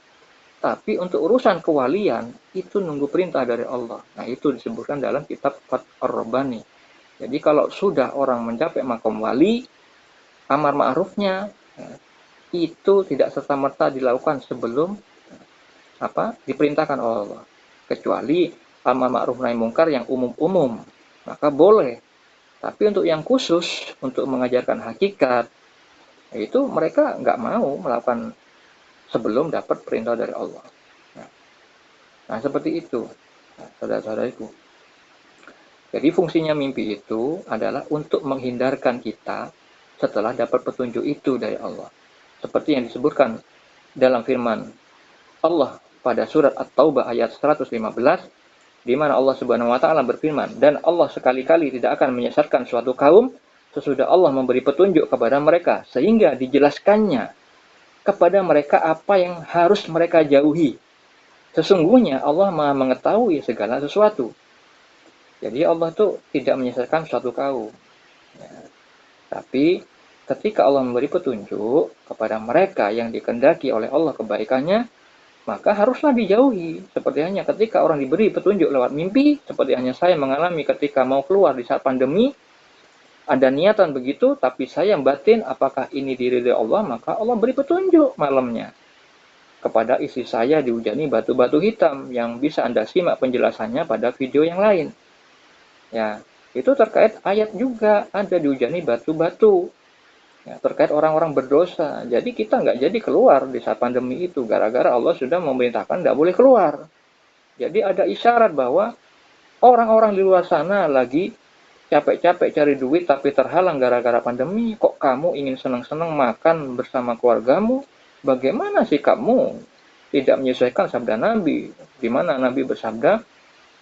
tapi untuk urusan kewalian itu nunggu perintah dari Allah. Nah, itu disebutkan dalam kitab Fath Ar-Rabbani. Jadi kalau sudah orang mencapai makam wali, amar ma'rufnya itu tidak serta-merta dilakukan sebelum diperintahkan oleh Allah. Kecuali amar ma'ruf nahi munkar yang umum-umum, maka boleh. Tapi untuk yang khusus, untuk mengajarkan hakikat, itu mereka nggak mau melakukan sebelum dapat perintah dari Allah. Nah seperti itu, saudara-saudariku. Jadi fungsinya mimpi itu adalah untuk menghindarkan kita setelah dapat petunjuk itu dari Allah. Seperti yang disebutkan dalam firman Allah pada surat At-Taubah ayat 115, di mana Allah Subhanahu wa taala berfirman, dan Allah sekali-kali tidak akan menyesatkan suatu kaum sesudah Allah memberi petunjuk kepada mereka sehingga dijelaskannya kepada mereka apa yang harus mereka jauhi. Sesungguhnya Allah Maha mengetahui segala sesuatu. Jadi Allah itu tidak menyesatkan suatu kaum. Ya. Tapi ketika Allah memberi petunjuk kepada mereka yang dikehendaki oleh Allah kebaikannya, maka haruslah dijauhi. Seperti hanya ketika orang diberi petunjuk lewat mimpi, seperti hanya saya mengalami ketika mau keluar di saat pandemi, ada niatan begitu, tapi saya batin apakah ini diridhoi Allah, maka Allah beri petunjuk malamnya. Kepada istri saya dihujani batu-batu hitam, yang bisa Anda simak penjelasannya pada video yang lain. Ya, itu terkait ayat juga, ada dihujani batu-batu. ya, terkait orang-orang berdosa. Jadi kita nggak jadi keluar di saat pandemi itu, gara-gara Allah sudah memerintahkan nggak boleh keluar. Jadi ada isyarat bahwa orang-orang di luar sana lagi capek-capek cari duit tapi terhalang gara-gara pandemi. Kok kamu ingin senang-senang makan bersama keluargamu? Bagaimana sih kamu tidak menyesuaikan sabda Nabi? Di mana Nabi bersabda,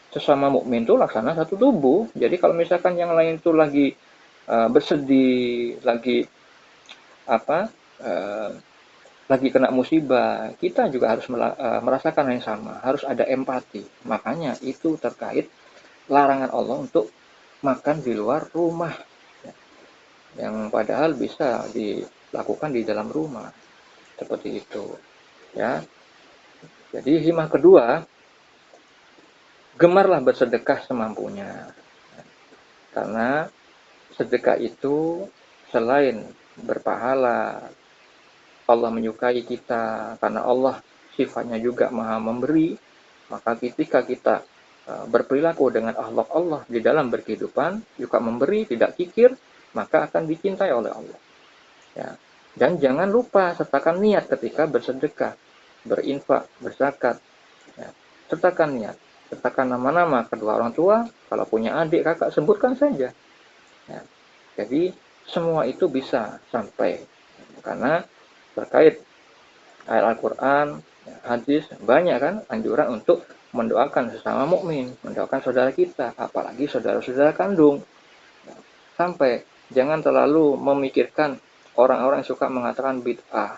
sesama mukmin itu laksana satu tubuh. Jadi kalau misalkan yang lain itu lagi bersedih, lagi apa, uh, lagi kena musibah, kita juga harus merasakan yang sama, harus ada empati. Makanya itu terkait larangan Allah untuk makan di luar rumah, yang padahal bisa dilakukan di dalam rumah, seperti itu ya. Jadi hikmah kedua, gemarlah bersedekah semampunya, karena sedekah itu selain berpahala, Allah menyukai kita, karena Allah sifatnya juga maha memberi. Maka ketika kita berperilaku dengan akhlak Allah di dalam berkehidupan, juga memberi, tidak kikir, maka akan dicintai oleh Allah ya. Dan jangan lupa sertakan niat ketika bersedekah, berinfak, berzakat ya. Sertakan niat, sertakan nama-nama kedua orang tua, kalau punya adik kakak sebutkan saja ya. Jadi semua itu bisa sampai, karena terkait ayat Al-Quran, hadis, banyak kan anjuran untuk mendoakan sesama mukmin, mendoakan saudara kita, apalagi saudara-saudara kandung. Sampai jangan terlalu memikirkan orang-orang yang suka mengatakan bid'ah,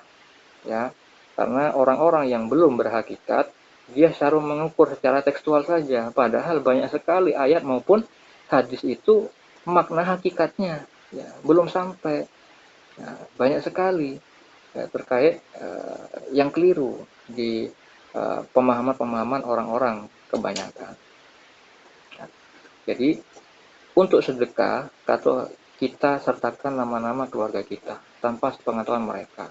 ya, karena orang-orang yang belum berhakikat dia selalu mengukur secara tekstual saja, padahal banyak sekali ayat maupun hadis itu makna hakikatnya ya belum sampai. Nah, banyak sekali ya, terkait yang keliru di pemahaman-pemahaman orang-orang kebanyakan. Nah, jadi untuk sedekah, kata kita sertakan nama-nama keluarga kita tanpa sepengetahuan mereka.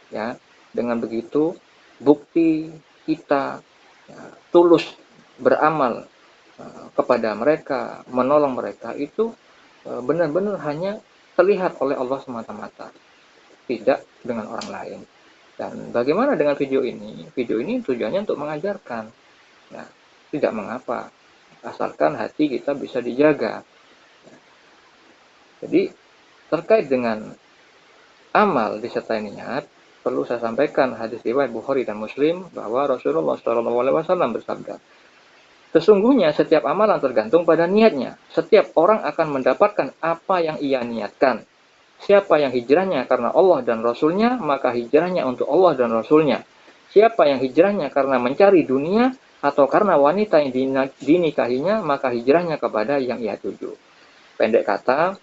Ya, dengan begitu bukti kita ya, tulus beramal kepada mereka, menolong mereka itu benar-benar hanya terlihat oleh Allah semata-mata, tidak dengan orang lain. Dan bagaimana dengan video ini? Video ini tujuannya untuk mengajarkan. Nah, tidak mengapa, asalkan hati kita bisa dijaga. Jadi terkait dengan amal disertai niat, perlu saya sampaikan hadis riwayat Bukhari dan Muslim bahwa Rasulullah SAW bersabda, sesungguhnya setiap amalan tergantung pada niatnya. Setiap orang akan mendapatkan apa yang ia niatkan. Siapa yang hijrahnya karena Allah dan Rasulnya, maka hijrahnya untuk Allah dan Rasulnya. Siapa yang hijrahnya karena mencari dunia atau karena wanita yang dinikahinya, maka hijrahnya kepada yang ia tuju. Pendek kata,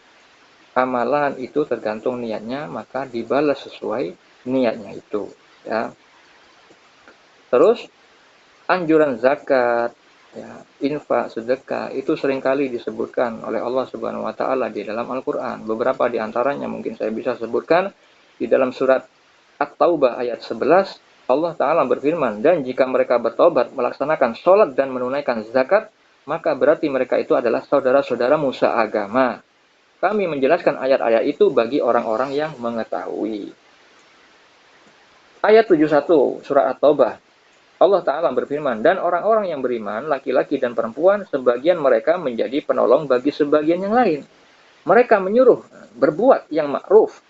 amalan itu tergantung niatnya, maka dibalas sesuai niatnya itu. Ya. Terus anjuran zakat, ya, infak, sedekah itu seringkali disebutkan oleh Allah Subhanahu wa taala di dalam Al-Qur'an. Beberapa di antaranya mungkin saya bisa sebutkan di dalam surat At-Taubah ayat 11, Allah taala berfirman, "Dan jika mereka bertobat, melaksanakan sholat dan menunaikan zakat, maka berarti mereka itu adalah saudara-saudaramu seagama." Kami menjelaskan ayat-ayat itu bagi orang-orang yang mengetahui. Ayat 71 surat At-Taubah. Allah Ta'ala berfirman, dan orang-orang yang beriman, laki-laki dan perempuan, sebagian mereka menjadi penolong bagi sebagian yang lain. Mereka menyuruh berbuat yang ma'ruf,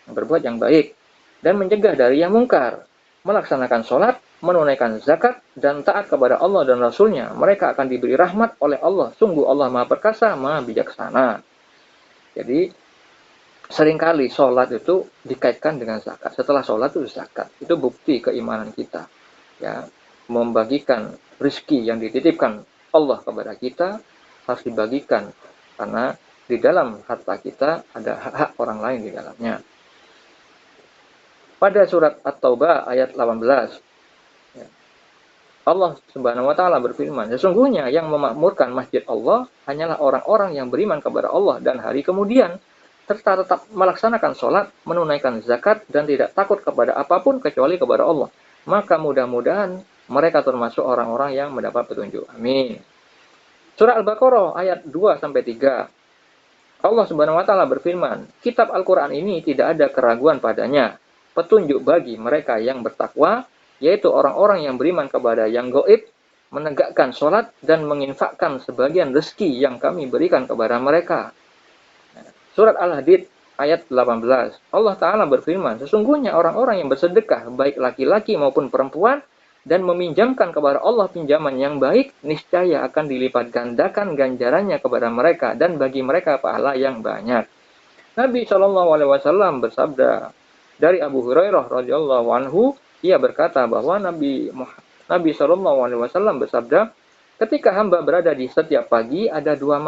berbuat yang baik, dan mencegah dari yang mungkar, melaksanakan sholat, menunaikan zakat, dan taat kepada Allah dan Rasulnya. Mereka akan diberi rahmat oleh Allah. Sungguh Allah Maha Perkasa, Maha Bijaksana. Jadi seringkali sholat itu dikaitkan dengan zakat. Setelah sholat itu zakat. Itu bukti keimanan kita. Ya, membagikan rezeki yang dititipkan Allah kepada kita harus dibagikan, karena di dalam harta kita ada hak-hak orang lain di dalamnya. Pada surat At-Taubah ayat 18, ya, Allah Subhanahu wa taala berfirman, sesungguhnya yang memakmurkan masjid Allah hanyalah orang-orang yang beriman kepada Allah dan hari kemudian, serta tetap melaksanakan sholat, menunaikan zakat, dan tidak takut kepada apapun kecuali kepada Allah. Maka mudah-mudahan mereka termasuk orang-orang yang mendapat petunjuk. Amin. Surah Al-Baqarah ayat 2-3. Allah Subhanahu wa taala berfirman, kitab Al-Qur'an ini tidak ada keraguan padanya, petunjuk bagi mereka yang bertakwa, yaitu orang-orang yang beriman kepada yang gaib, menegakkan sholat dan menginfakkan sebagian rezeki yang kami berikan kepada mereka. Surat Al-Hadid ayat 18. Allah Ta'ala berfirman, sesungguhnya orang-orang yang bersedekah, baik laki-laki maupun perempuan, dan meminjamkan kepada Allah pinjaman yang baik, niscaya akan dilipat gandakan ganjarannya kepada mereka, dan bagi mereka pahala yang banyak. Nabi Shallallahu Alaihi Wasallam bersabda dari Abu Hurairah radhiyallahu anhu, ia berkata bahwa Nabi Shallallahu Alaihi Wasallam bersabda, ketika hamba berada di setiap pagi, ada dua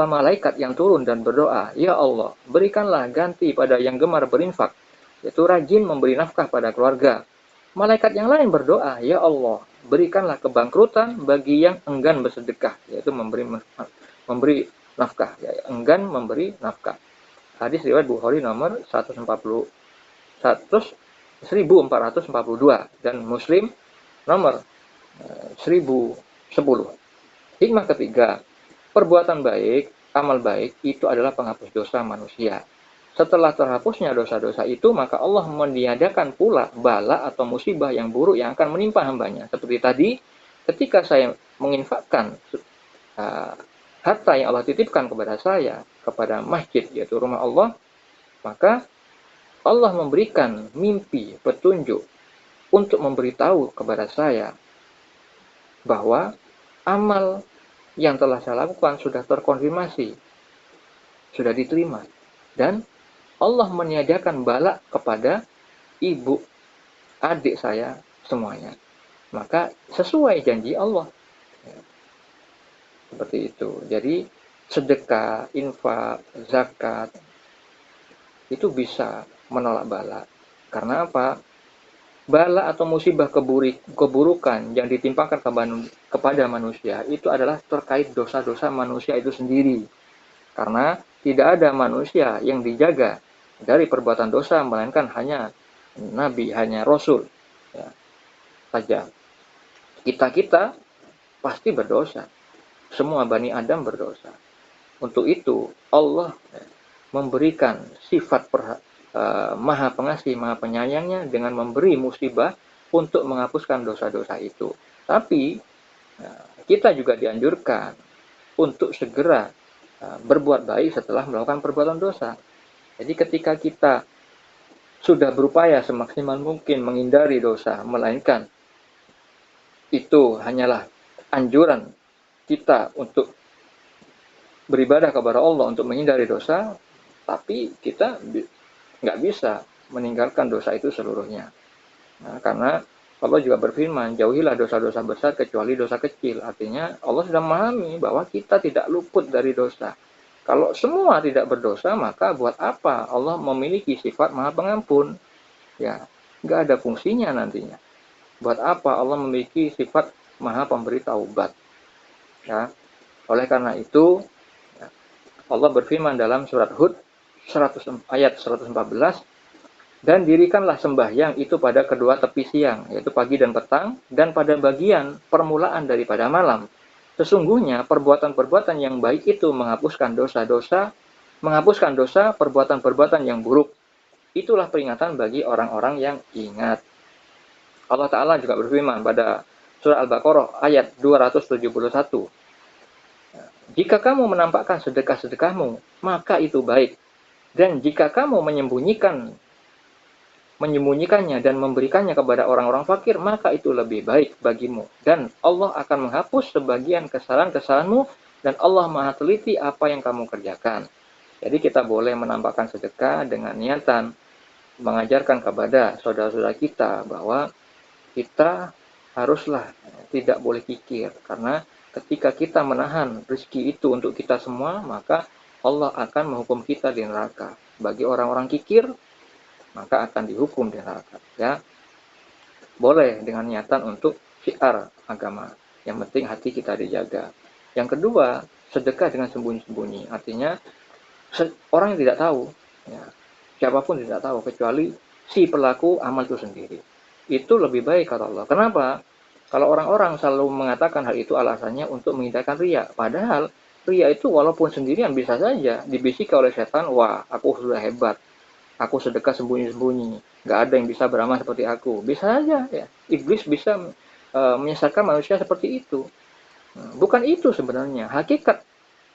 malaikat yang turun dan berdoa, ya Allah, berikanlah ganti pada yang gemar berinfak, yaitu rajin memberi nafkah pada keluarga. Malaikat yang lain berdoa, ya Allah, berikanlah kebangkrutan bagi yang enggan bersedekah, yaitu memberi nafkah, ya, enggan memberi nafkah. Hadis riwayat Bukhari nomor 1442 dan Muslim nomor 1010. Hikmah ketiga, perbuatan baik, amal baik itu adalah penghapus dosa manusia. Setelah terhapusnya dosa-dosa itu, maka Allah meniadakan pula bala atau musibah yang buruk yang akan menimpa hambanya. Seperti tadi, ketika saya menginfakkan harta yang Allah titipkan kepada saya, kepada masjid, yaitu rumah Allah, maka Allah memberikan mimpi, petunjuk, untuk memberitahu kepada saya bahwa amal yang telah saya lakukan sudah terkonfirmasi, sudah diterima, dan Allah meniadakan bala kepada ibu, adik saya, semuanya. Maka sesuai janji Allah. Seperti itu. Jadi sedekah, infak, zakat, itu bisa menolak bala. Karena apa? Bala atau musibah keburukan yang ditimpakan kepada manusia itu adalah terkait dosa-dosa manusia itu sendiri. Karena tidak ada manusia yang dijaga dari perbuatan dosa, melainkan hanya Nabi, hanya Rasul, ya, saja. Kita pasti berdosa. Semua Bani Adam berdosa. Untuk itu Allah memberikan sifat Maha Pengasih, Maha Penyayangnya dengan memberi musibah untuk menghapuskan dosa-dosa itu. Tapi kita juga dianjurkan untuk segera berbuat baik setelah melakukan perbuatan dosa. Jadi ketika kita sudah berupaya semaksimal mungkin menghindari dosa, melainkan itu hanyalah anjuran kita untuk beribadah kepada Allah untuk menghindari dosa, tapi kita nggak bisa meninggalkan dosa itu seluruhnya. Nah, karena Allah juga berfirman, jauhilah dosa-dosa besar kecuali dosa kecil. Artinya Allah sudah memahami bahwa kita tidak luput dari dosa. Kalau semua tidak berdosa, maka buat apa Allah memiliki sifat Maha Pengampun? Ya, nggak ada fungsinya nantinya. Buat apa Allah memiliki sifat Maha Pemberi Taubat? Ya, oleh karena itu, Allah berfirman dalam surat Hud ayat 114, dan dirikanlah sembahyang itu pada kedua tepi siang, yaitu pagi dan petang, dan pada bagian permulaan daripada malam. Sesungguhnya perbuatan-perbuatan yang baik itu menghapuskan dosa-dosa, perbuatan-perbuatan yang buruk. Itulah peringatan bagi orang-orang yang ingat. Allah Ta'ala juga berfirman pada surah Al-Baqarah ayat 271. Jika kamu menampakkan sedekah-sedekahmu, maka itu baik. Dan jika kamu menyembunyikannya dan memberikannya kepada orang-orang fakir, maka itu lebih baik bagimu. Dan Allah akan menghapus sebagian kesalahan-kesalahanmu, dan Allah Maha teliti apa yang kamu kerjakan. Jadi kita boleh menampakkan sedekah dengan niatan mengajarkan kepada saudara-saudara kita bahwa kita haruslah tidak boleh kikir. Karena ketika kita menahan rezeki itu untuk kita semua, maka Allah akan menghukum kita di neraka. Bagi orang-orang kikir, maka akan dihukum di neraka. Ya, boleh dengan niatan untuk syiar agama. Yang penting hati kita dijaga. Yang kedua, sedekah dengan sembunyi-sembunyi. Artinya orang yang tidak tahu, ya, siapapun tidak tahu kecuali si pelaku amal itu sendiri. Itu lebih baik kata Allah. Kenapa? Kalau orang-orang selalu mengatakan hal itu alasannya untuk menghindarkan riya. Padahal Pria itu walaupun sendirian bisa saja dibisiki oleh setan, wah aku sudah hebat, aku sedekah sembunyi-sembunyi, nggak ada yang bisa beramal seperti aku. Bisa saja ya, iblis bisa menyesatkan manusia seperti itu. Bukan itu sebenarnya. Hakikat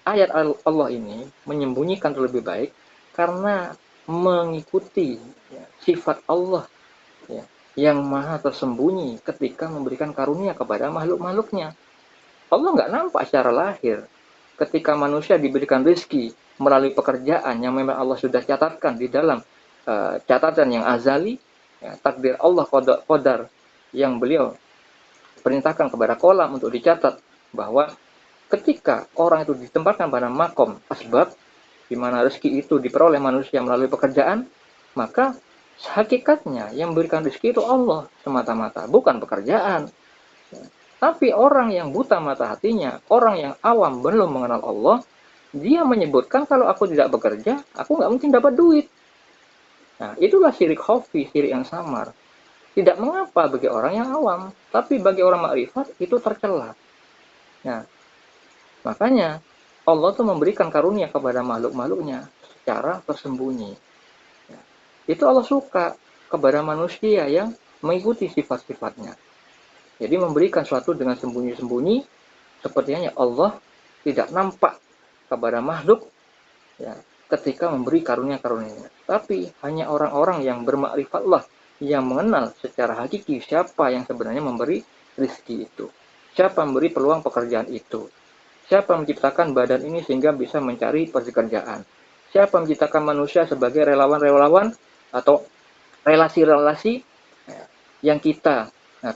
ayat Allah ini menyembunyikan terlebih baik karena mengikuti ya, sifat Allah ya, yang maha tersembunyi ketika memberikan karunia kepada makhluk-makhluknya. Allah nggak nampak secara lahir. Ketika manusia diberikan rezeki melalui pekerjaan yang memang Allah sudah catatkan di dalam catatan yang azali, ya, takdir Allah qadar yang beliau perintahkan kepada kolam untuk dicatat bahwa ketika orang itu ditempatkan pada makom asbab, di mana rezeki itu diperoleh manusia melalui pekerjaan, maka hakikatnya yang memberikan rezeki itu Allah semata-mata, bukan pekerjaan. Tapi orang yang buta mata hatinya, orang yang awam belum mengenal Allah, dia menyebutkan kalau aku tidak bekerja, aku nggak mungkin dapat duit. Nah, itulah syirik khafi, syirik yang samar. Tidak mengapa bagi orang yang awam, tapi bagi orang makrifat itu tercela. Nah, makanya Allah tuh memberikan karunia kepada makhluk-makhluknya secara tersembunyi. Nah, itu Allah suka kepada manusia yang mengikuti sifat-sifatnya. Jadi memberikan suatu dengan sembunyi-sembunyi, sepertinya Allah tidak nampak kepada makhluk ya, ketika memberi karunia-karunia. Tapi hanya orang-orang yang bermakrifatlah yang mengenal secara hakiki siapa yang sebenarnya memberi rezeki itu. Siapa memberi peluang pekerjaan itu. Siapa menciptakan badan ini sehingga bisa mencari pekerjaan. Siapa menciptakan manusia sebagai relawan-relawan atau relasi-relasi yang kita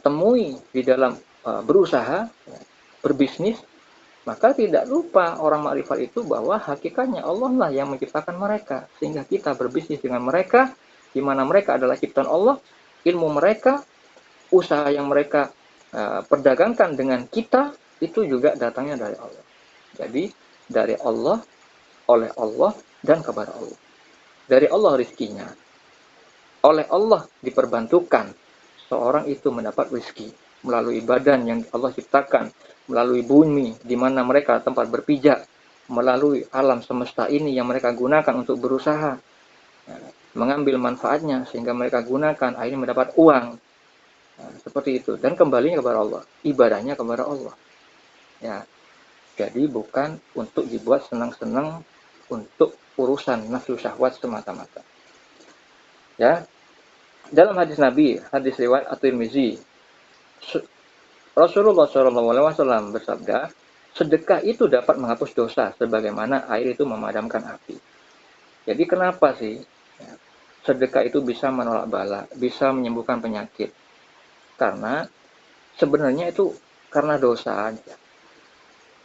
temui di dalam berusaha, berbisnis, maka tidak lupa orang makrifat itu bahwa hakikatnya Allah lah yang menciptakan mereka. Sehingga kita berbisnis dengan mereka, di mana mereka adalah ciptaan Allah, ilmu mereka, usaha yang mereka perdagangkan dengan kita, itu juga datangnya dari Allah. Jadi, dari Allah, oleh Allah, dan kepada Allah. Dari Allah rizkinya. Oleh Allah diperbantukan seorang itu mendapat rezeki melalui badan yang Allah ciptakan, melalui bumi di mana mereka tempat berpijak, melalui alam semesta ini yang mereka gunakan untuk berusaha, mengambil manfaatnya sehingga mereka gunakan akhirnya mendapat uang. Nah, seperti itu dan kembalinya kepada Allah, ibadahnya kepada Allah. Ya, jadi bukan untuk dibuat senang-senang untuk urusan nafsu syahwat semata-mata. Ya, dalam hadis Nabi, hadis riwayat At-Tirmizi, Rasulullah SAW bersabda, sedekah itu dapat menghapus dosa sebagaimana air itu memadamkan api. Jadi kenapa sih sedekah itu bisa menolak bala, bisa menyembuhkan penyakit? Karena sebenarnya itu karena dosa aja.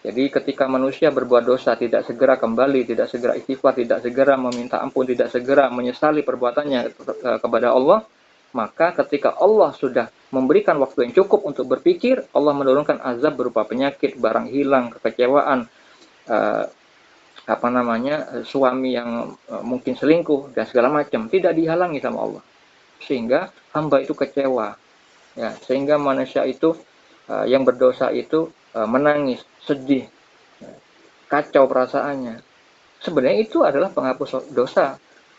Jadi ketika manusia berbuat dosa, tidak segera kembali, tidak segera istighfar, tidak segera meminta ampun, tidak segera menyesali perbuatannya kepada Allah, maka ketika Allah sudah memberikan waktu yang cukup untuk berpikir, Allah menurunkan azab berupa penyakit, barang hilang, kekecewaan, suami yang mungkin selingkuh dan segala macam, tidak dihalangi sama Allah. Sehingga hamba itu kecewa. Ya, sehingga manusia itu yang berdosa itu menangis, sedih, kacau perasaannya. Sebenarnya itu adalah penghapus dosa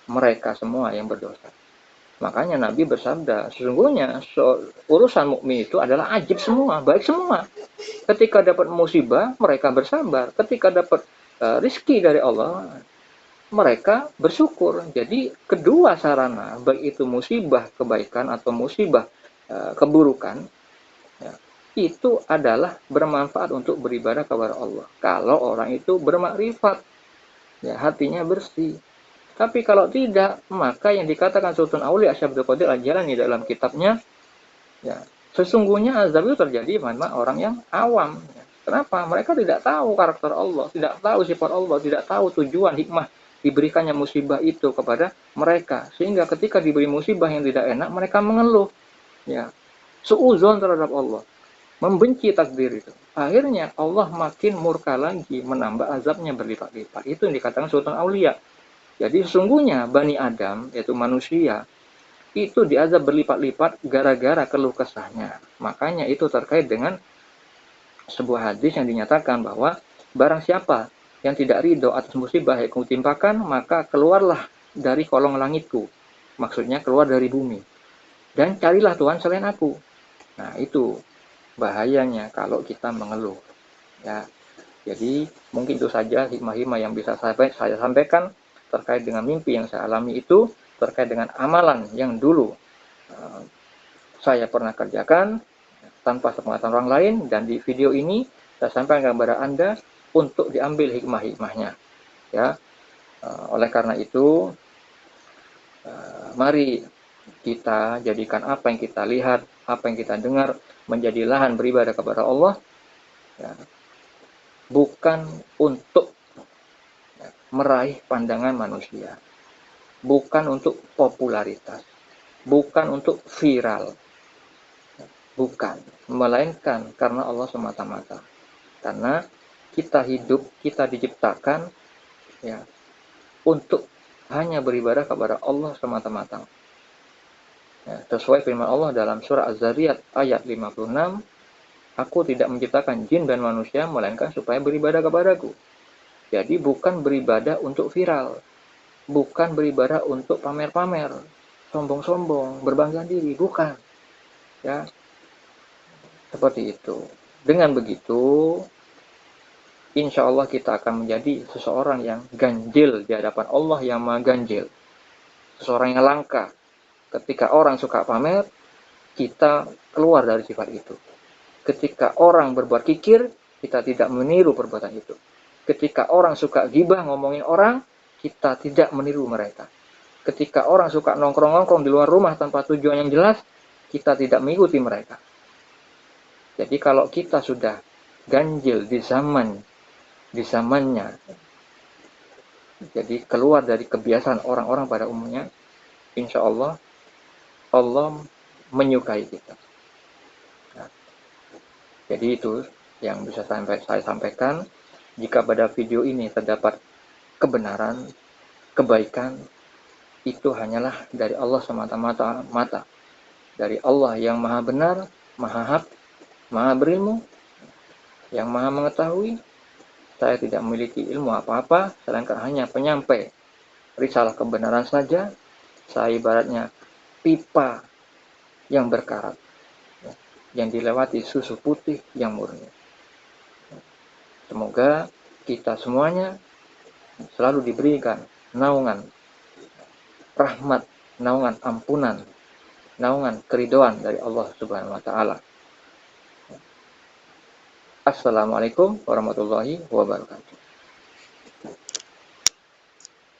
mereka semua yang berdosa. Makanya Nabi bersabda, sesungguhnya urusan mukmin itu adalah ajib semua, baik semua. Ketika dapat musibah, mereka bersabar. Ketika dapat rizki dari Allah, mereka bersyukur. Jadi kedua sarana, baik itu musibah kebaikan atau musibah keburukan, ya, itu adalah bermanfaat untuk beribadah kepada Allah. Kalau orang itu bermakrifat, ya, hatinya bersih. Tapi kalau tidak, maka yang dikatakan Sultan Aulia Syekh Abdul Qadir Al-Jilani dalam kitabnya, ya, sesungguhnya azab itu terjadi pada orang yang awam. Kenapa? Mereka tidak tahu karakter Allah, tidak tahu sifat Allah, tidak tahu tujuan hikmah diberikannya musibah itu kepada mereka. Sehingga ketika diberi musibah yang tidak enak, mereka mengeluh. Ya, suuzon terhadap Allah, membenci takdir itu. Akhirnya Allah makin murka lagi, menambah azabnya berlipat-lipat. Itu yang dikatakan Sultan Aulia. Jadi sesungguhnya Bani Adam, yaitu manusia, itu diazab berlipat-lipat gara-gara keluh kesahnya. Makanya itu terkait dengan sebuah hadis yang dinyatakan bahwa barang siapa yang tidak ridho atas musibah yang kutimpakan, maka keluarlah dari kolong langitku. Maksudnya keluar dari bumi. Dan carilah Tuhan selain aku. Nah, itu bahayanya kalau kita mengeluh. Ya, jadi mungkin itu saja hikmah-hikmah yang bisa saya sampaikan terkait dengan mimpi yang saya alami itu, terkait dengan amalan yang dulu saya pernah kerjakan tanpa sepengetahuan orang lain, dan di video ini saya sampaikan kepada Anda untuk diambil hikmah-hikmahnya. Ya, oleh karena itu, mari kita jadikan apa yang kita lihat, apa yang kita dengar menjadi lahan beribadah kepada Allah, ya, bukan untuk meraih pandangan manusia, bukan untuk popularitas, bukan untuk viral, bukan, melainkan karena Allah semata-mata. Karena kita hidup, kita diciptakan ya untuk hanya beribadah kepada Allah semata-mata. Ya, sesuai firman Allah dalam surah Az-Zariyat ayat 56, aku tidak menciptakan jin dan manusia melainkan supaya beribadah kepadaku. Jadi bukan beribadah untuk viral, bukan beribadah untuk pamer-pamer, sombong-sombong, berbangga diri, bukan. Ya, seperti itu. Dengan begitu, insya Allah kita akan menjadi seseorang yang ganjil di hadapan Allah yang maha ganjil. Seseorang yang langka. Ketika orang suka pamer, kita keluar dari sifat itu. Ketika orang berbuat kikir, kita tidak meniru perbuatan itu. Ketika orang suka gibah ngomongin orang, kita tidak meniru mereka. Ketika orang suka nongkrong-nongkrong di luar rumah tanpa tujuan yang jelas, kita tidak mengikuti mereka. Jadi kalau kita sudah ganjil di zamannya, jadi keluar dari kebiasaan orang-orang pada umumnya, insya Allah menyukai kita. Nah, jadi itu yang bisa saya sampaikan. Jika pada video ini terdapat kebenaran, kebaikan, itu hanyalah dari Allah semata-mata. Dari Allah yang maha benar, maha hak, maha berilmu, yang maha mengetahui. Saya tidak memiliki ilmu apa-apa, sedangkan hanya penyampai risalah kebenaran saja. Saya ibaratnya pipa yang berkarat, yang dilewati susu putih yang murni. Semoga kita semuanya selalu diberikan naungan rahmat, naungan ampunan, naungan keridhaan dari Allah Subhanahu wa taala. Assalamualaikum warahmatullahi wabarakatuh.